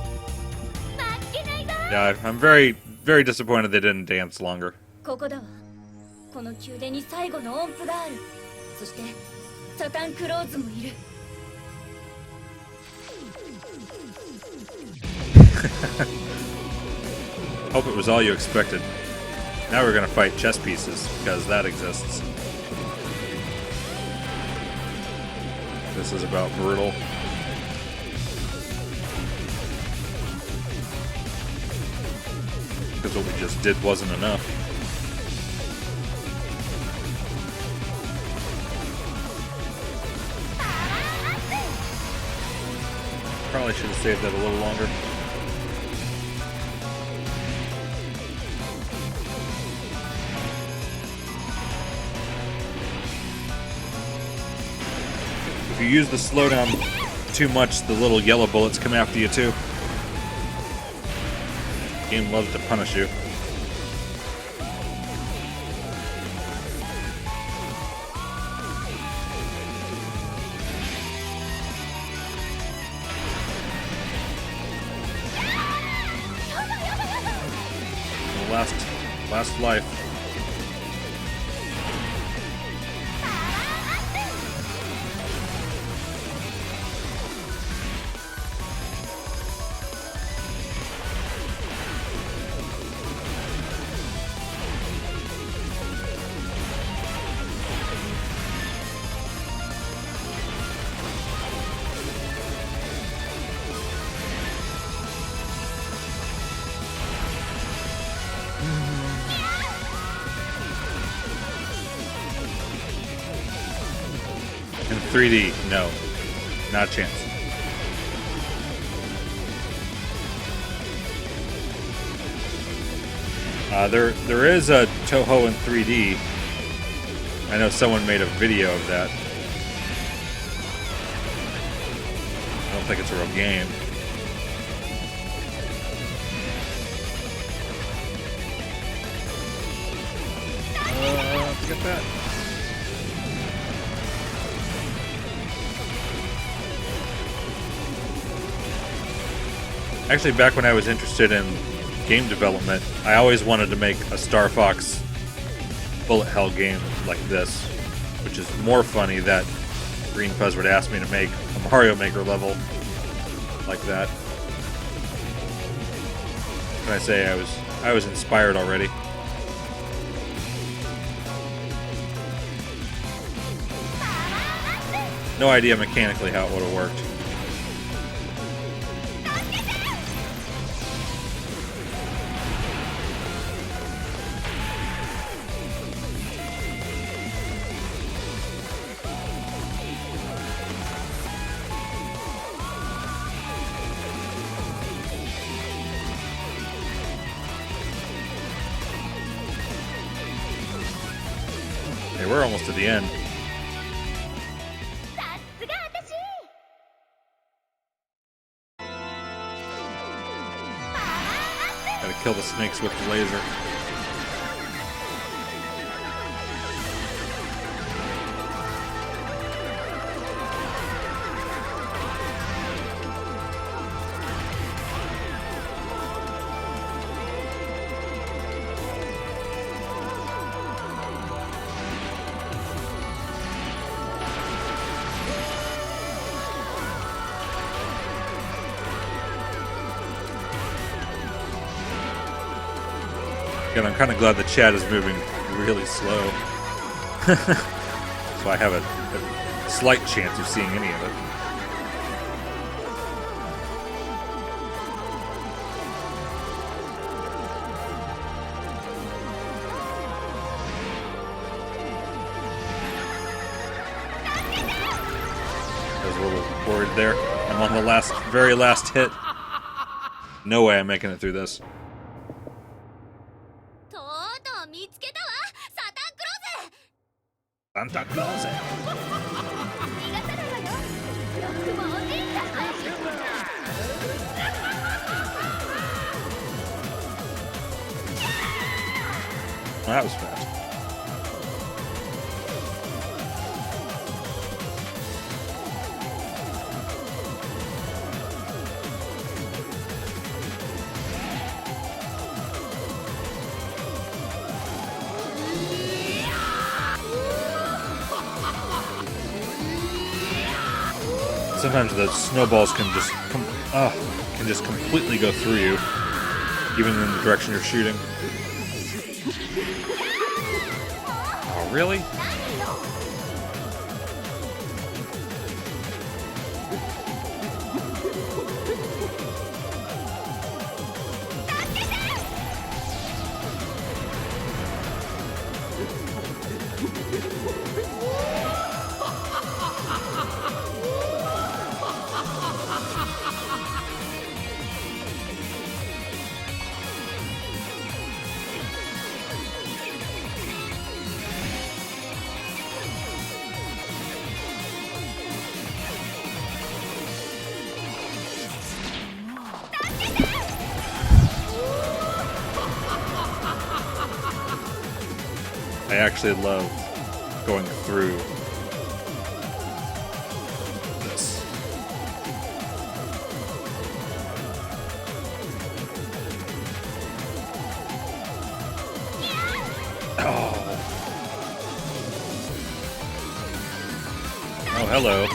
Yeah, I'm very, very disappointed they didn't dance longer. ここだわ。この宮殿に最後の音符がある。そしてサタンクローズもいる。Hope it was all you expected. Now we're gonna fight chess pieces, because that exists. This is about brutal. Because what we just did wasn't enough. Probably should have saved that a little longer. If you use the slowdown too much, the little yellow bullets come after you too. The game loves to punish you. Last life. In 3D, no. Not a chance. There is a Toho in 3D. I know someone made a video of that. I don't think it's a real game. Forget that. Actually, back when I was interested in game development, I always wanted to make a Star Fox bullet hell game like this, which is more funny that Green Fuzz would ask me to make a Mario Maker level like that. Can I say I was inspired already? No idea mechanically how it would have worked. Hey, we're almost to the end. Gotta kill the snakes with the laser. And I'm kind of glad the chat is moving really slow. So I have a slight chance of seeing any of it. I was a little worried there. I'm on the very last hit. No way I'm making it through this. Santa Claus. Well, that was fast. Sometimes the snowballs can just completely go through you, even in the direction you're shooting. Oh, really? I actually love going through this. Oh, hello.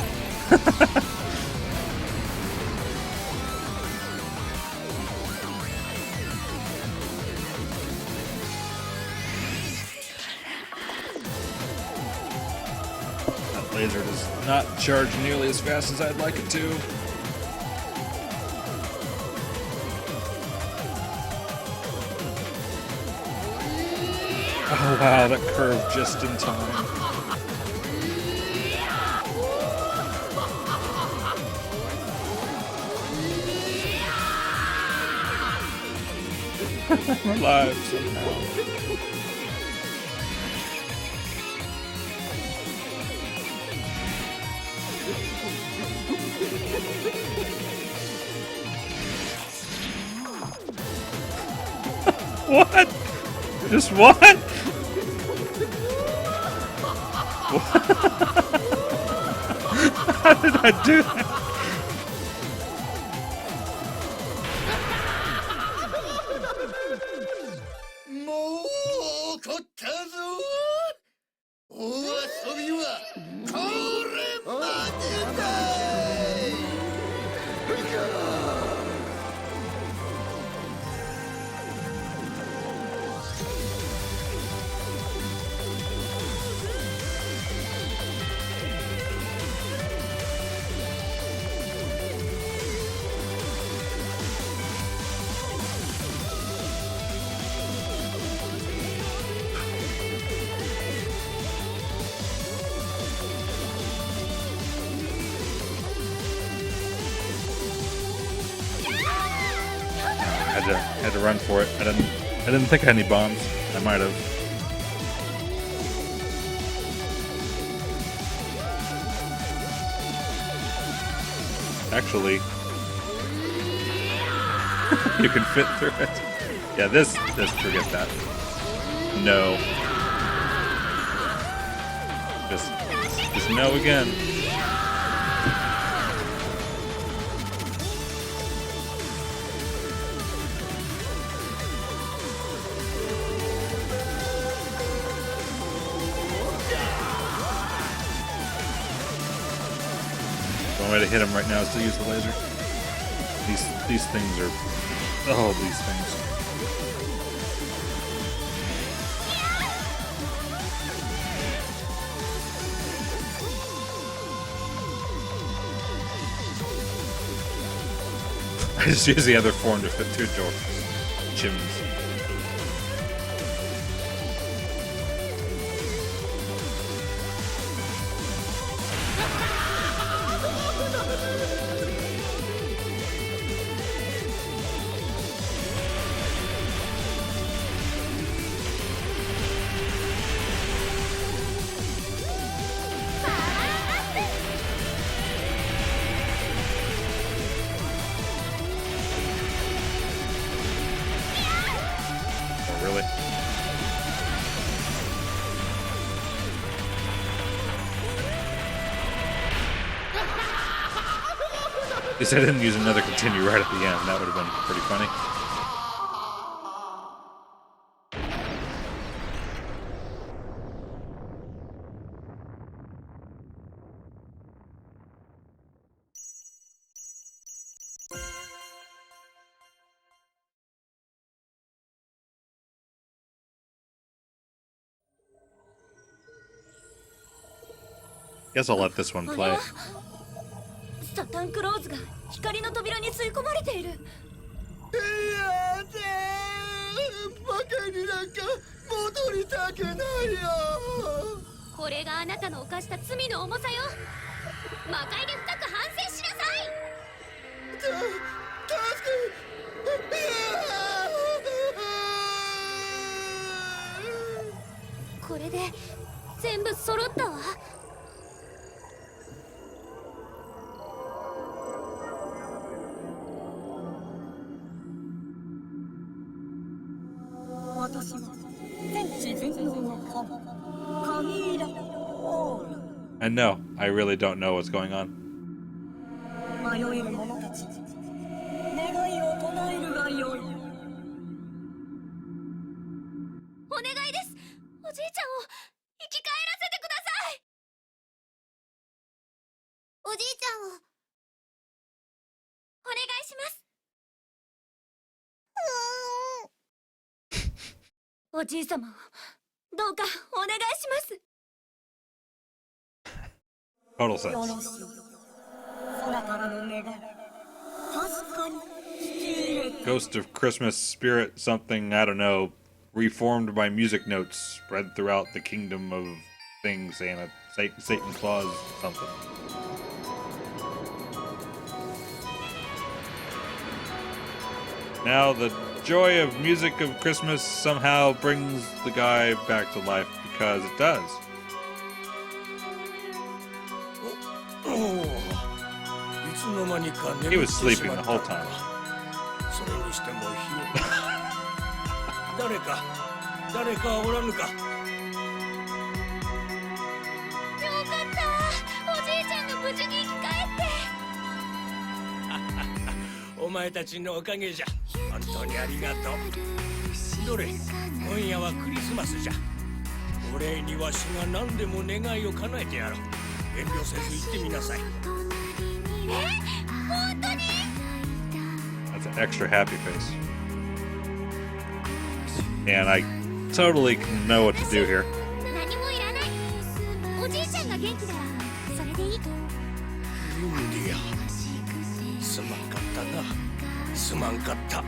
Laser does not charge nearly as fast as I'd like it to. Oh wow, that curved just in time. I'm alive somehow. What? Just what? How did I do that? Had to run for it. I didn't think I had any bombs. I might have. Actually, you can fit through it. Yeah, this forget that. No. Just no again. The only way to hit him right now is to use the laser. These things are... Oh, these things. I just use the other form to fit through door chimneys. Really? At least I didn't use another continue right at the end. That would have been pretty funny. Guess I'll let this one play. サタンクローズが光の扉に吸い込まれている。やだー、バカになんか戻りたくないよ。これがあなたの犯した罪の重さよ。魔界で深く反省しなさい。助けこれで全部揃ったわ。私は天地全能の神だ。 And no, I really don't know what's going on. 迷える者たち、願いを唱えるがよい。お願いです。おじいちゃんを生き返らせてください。おじいちゃんをお願いします。おじい様をどうかお願いします。 Total よ sense. ろしい。空からの願い、確かに聞き入れて。 Ghost of Christmas spirit something, I don't know, reformed by music notes spread throughout the kingdom of things, Santa, Satan Claus, something. Now the joy of music of Christmas somehow brings the guy back to life because it does. いつの間にか He was sleeping the whole time. それにしても冷え誰かおらぬか。よかった。おじいちゃんが無事に生き返って。お前たちのおかげじゃ。本当にありがとう。どれ、今夜はクリスマスじゃ。お礼にわしが何でも願いを叶えてやろう。遠慮せず行ってみなさい。本当に？ That's an extra happy face. And I totally know what to do here. 何もいらない。おじいちゃんが元気ならそれでいい。ユンディア、すまんかったな。すまんかった。は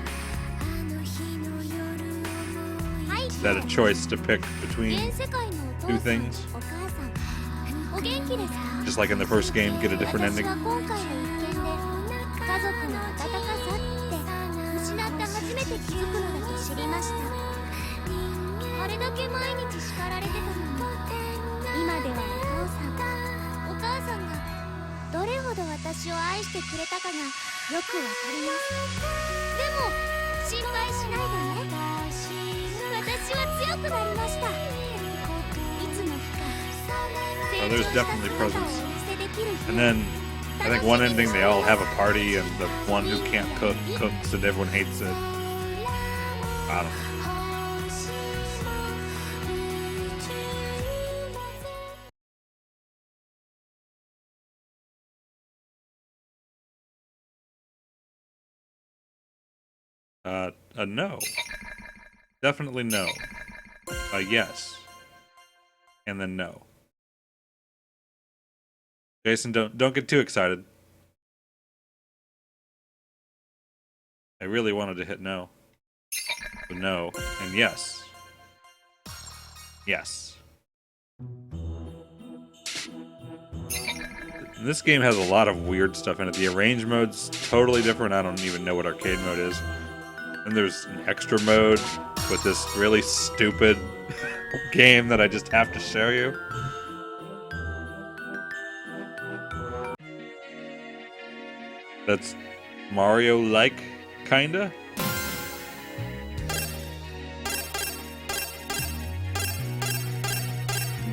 い。 Is that a choice to pick between 現世界のお two 父さん、 things? お母さん、お元気ですか？ Just like in the first game, get a different 私 ending? は今回の一件で家族の温かさって失った初めてめて気づくのだと知りました。あれだけ毎日叱られてたのに、今ではお母さんがどれほど私を愛してくれたかがよくわかります。でも心配しないでね。私は強くなりました。いつの日か Oh, there's definitely presents. And then I think one ending they all have a party and the one who can't cook cooks and everyone hates it. I don't know. No. Definitely no. Yes. And then no. Jason, don't get too excited. I really wanted to hit no. So no, and yes. Yes. This game has a lot of weird stuff in it. The arrange mode's totally different. I don't even know what arcade mode is. And there's an extra mode with this really stupid game that I just have to show you. That's Mario-like, kinda.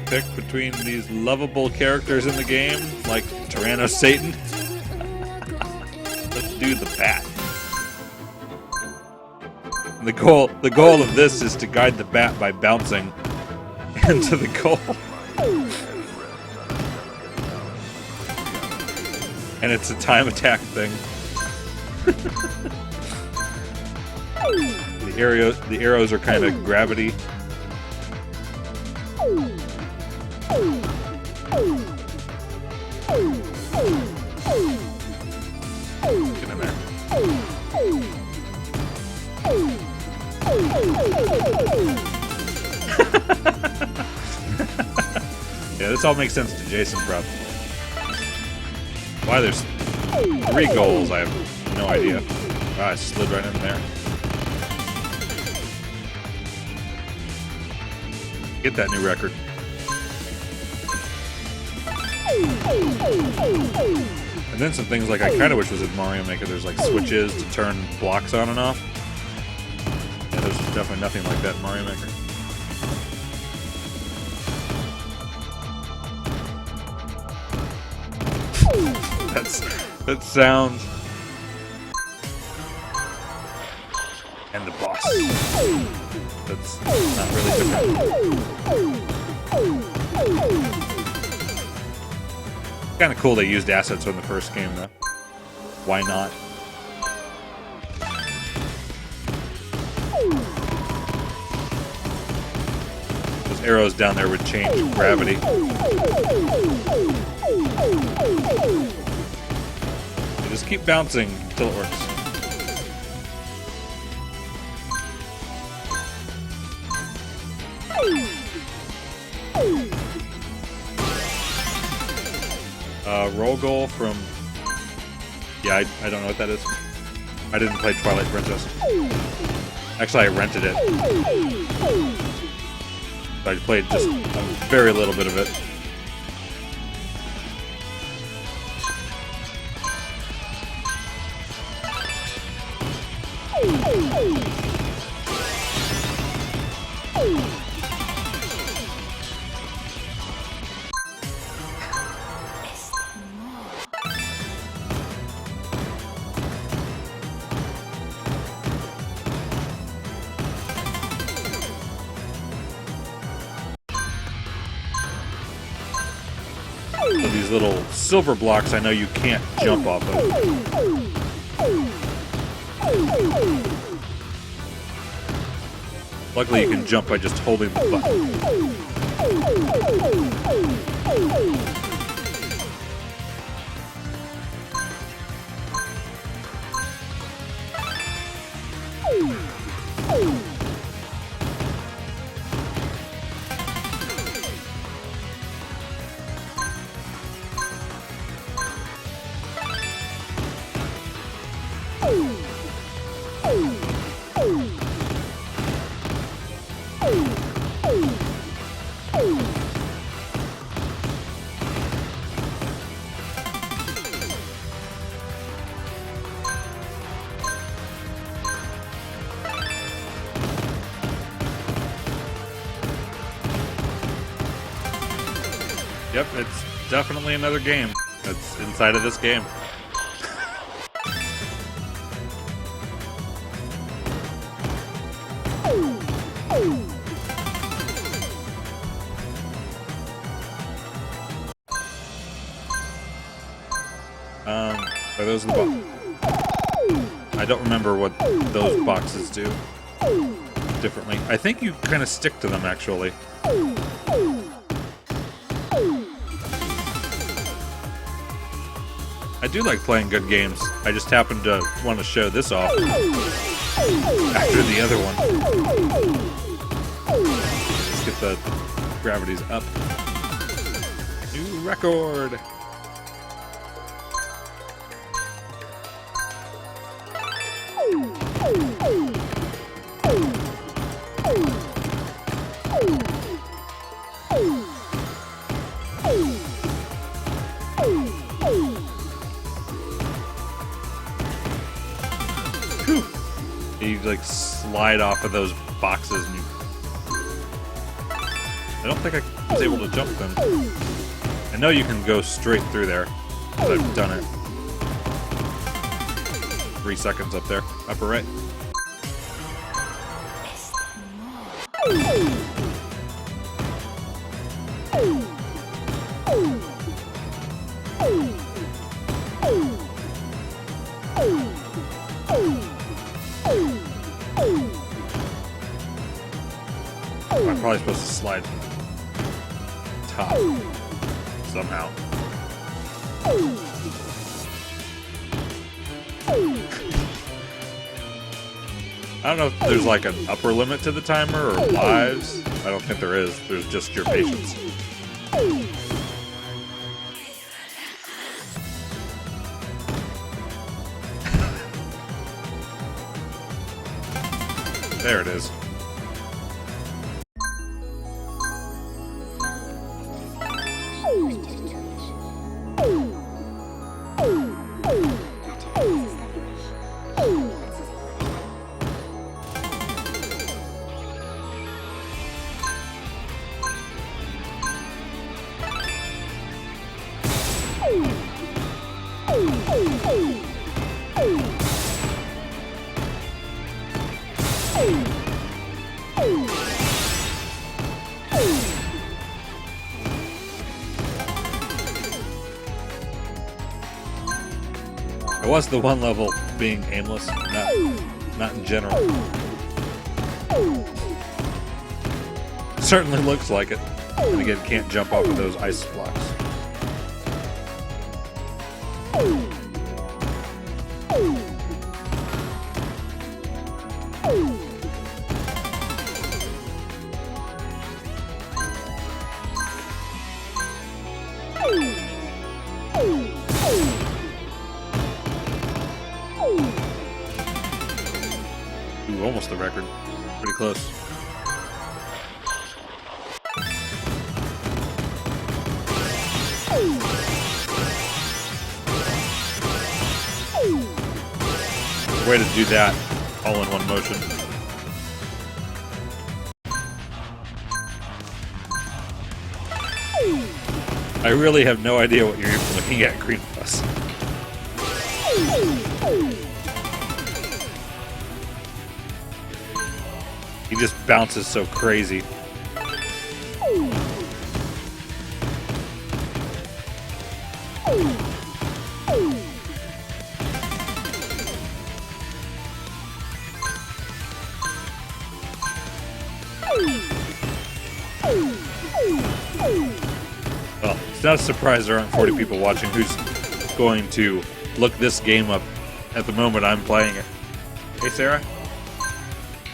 Pick between these lovable characters in the game, like Tyranno Satan. Let's do the bat. And the goal of this is to guide the bat by bouncing into the goal. And it's a time attack thing. The arrows are kind of gravity. Get in there. Yeah, this all makes sense to Jason, probably. Why there's 3 goals, I have no idea. Ah, I slid right in there. Get that new record. And then some things like I kind of wish was in Mario Maker. There's like switches to turn blocks on and off. Yeah, there's definitely nothing like that in Mario Maker. That sound. And the boss. That's not really different. Kind of cool they used assets from the first game, though. Why not? Those arrows down there would change gravity. You just keep bouncing until it works. Roll goal from... Yeah, I don't know what that is. I didn't play Twilight Princess. Actually, I rented it. I played just a very little bit of it. So these little silver blocks I know you can't jump off of. Luckily you can jump by just holding the button. Yep, it's definitely another game that's inside of this game. Are those the I don't remember what those boxes do differently. I think you kind of stick to them, actually. I do like playing good games. I just happen to want to show this off after the other one. Let's get the gravities up. New record! You like slide off of those boxes and you... I don't think I was able to jump them. I know you can go straight through there, because I've done it. 3 seconds up there, upper right. I'm probably supposed to slide top somehow. I don't know if there's like an upper limit to the timer or lives. I don't think there is. There's just your patience. There it is. It was the one level being aimless, not in general. Certainly looks like it. And again, can't jump off of those ice blocks. Ooh, almost the record. Pretty close. Way to do that all in one motion. I really have no idea what you're even looking at, Green Bus. He just bounces so crazy. Well, it's not a surprise there aren't 40 people watching who's going to look this game up at the moment I'm playing it. Hey, Sarah.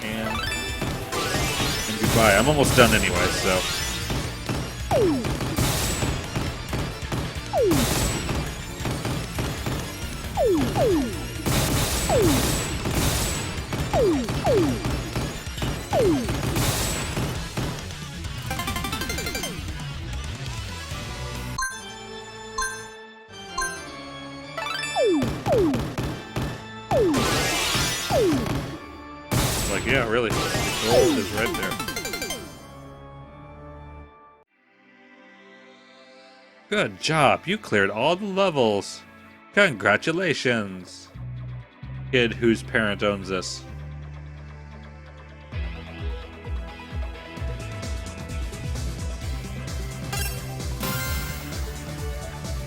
And goodbye. I'm almost done anyway, so... Like, yeah, really. The gold is right there. Good job. You cleared all the levels. Congratulations. Kid whose parent owns this.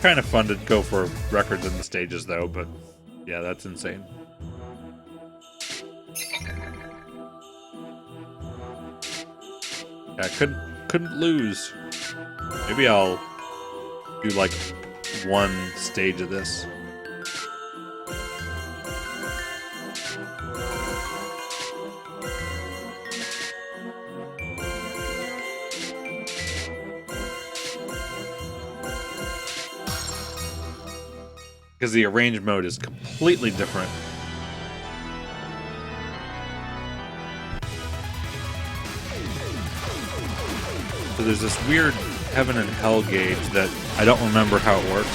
Kind of fun to go for records in the stages, though, but yeah, that's insane. Yeah, couldn't lose. Maybe I'll do like one stage of this. Because the arrange mode is completely different. So there's this weird heaven and hell gauge that I don't remember how it works.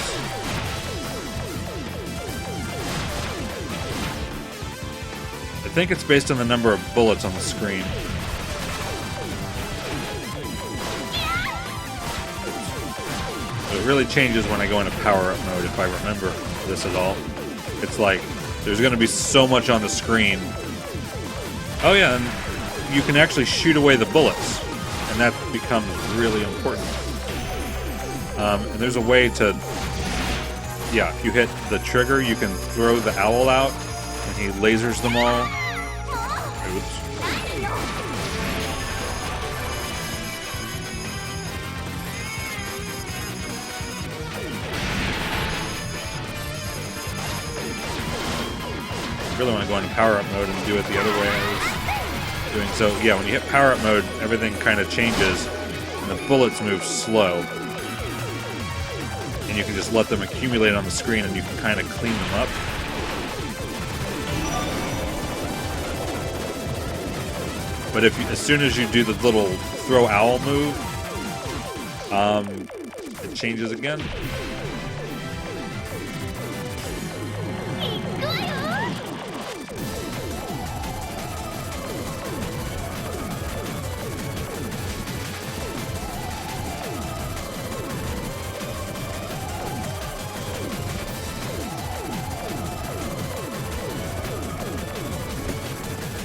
I think it's based on the number of bullets on the screen. It really changes when I go into power-up mode, if I remember this at all. It's like, there's going to be so much on the screen. Oh yeah, and you can actually shoot away the bullets, and that becomes really important. And there's a way to... Yeah, if you hit the trigger, you can throw the owl out, and he lasers them all. Oops. Really want to go into power-up mode and do it the other way I was doing. So yeah, when you hit power-up mode, everything kind of changes, and the bullets move slow. And you can just let them accumulate on the screen, and you can kind of clean them up. But if you, as soon as you do the little throw owl move, it changes again.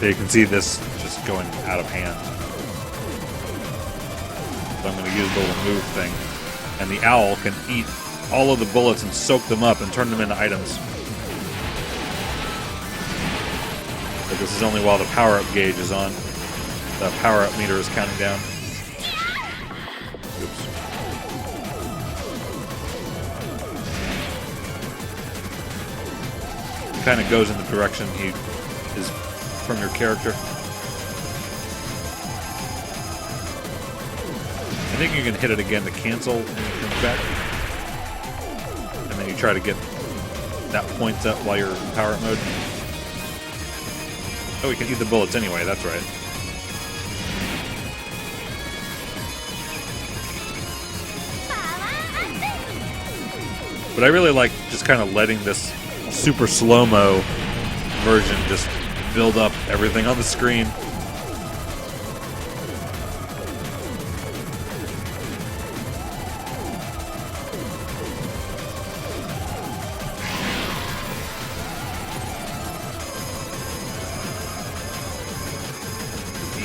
You can see this just going out of hand. So I'm going to use the little move thing. And the owl can eat all of the bullets and soak them up and turn them into items. But this is only while the power-up gauge is on. The power-up meter is counting down. Oops. It kind of goes in the direction he is from your character. I think you can hit it again to cancel and it comes back. And then you try to get that points up while you're in power-up mode. Oh, we can eat the bullets anyway, that's right. But I really like just kind of letting this super slow-mo version just build up everything on the screen.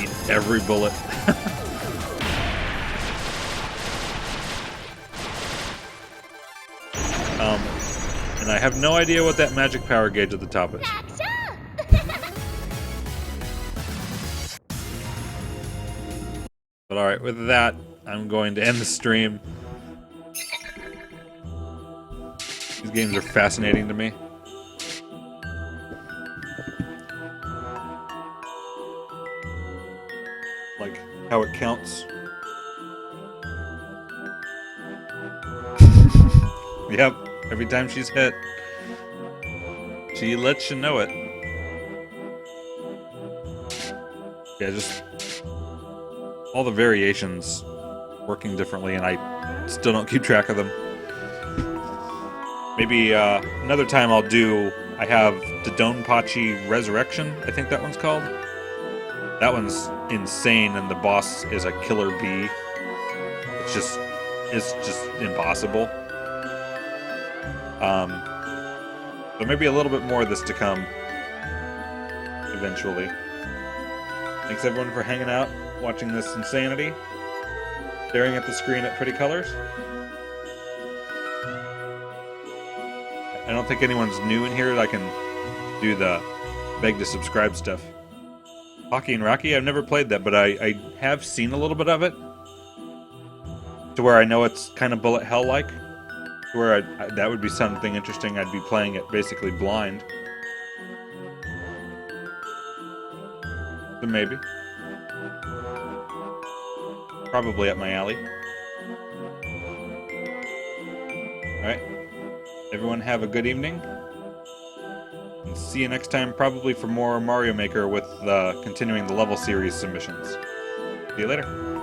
Eat every bullet. And I have no idea what that magic power gauge at the top is. But alright, with that, I'm going to end the stream. These games are fascinating to me. Like, how it counts. Yep, every time she's hit, she lets you know it. Yeah, just all the variations working differently, and I still don't keep track of them. Maybe another time I'll do... I have the Donpachi Resurrection, I think that one's called. That one's insane, and the boss is a killer bee. It's just is just impossible. So maybe a little bit more of this to come eventually. Thanks everyone for hanging out, watching this insanity, staring at the screen at pretty colors. I don't think anyone's new in here that I can do the beg to subscribe stuff. Hockey and Rocky, I've never played that, but I have seen a little bit of it. To where I know it's kind of bullet hell-like. To where that would be something interesting. I'd be playing it basically blind. So maybe. Probably up my alley. Alright. Everyone have a good evening. And see you next time, probably for more Mario Maker with continuing the level series submissions. See you later.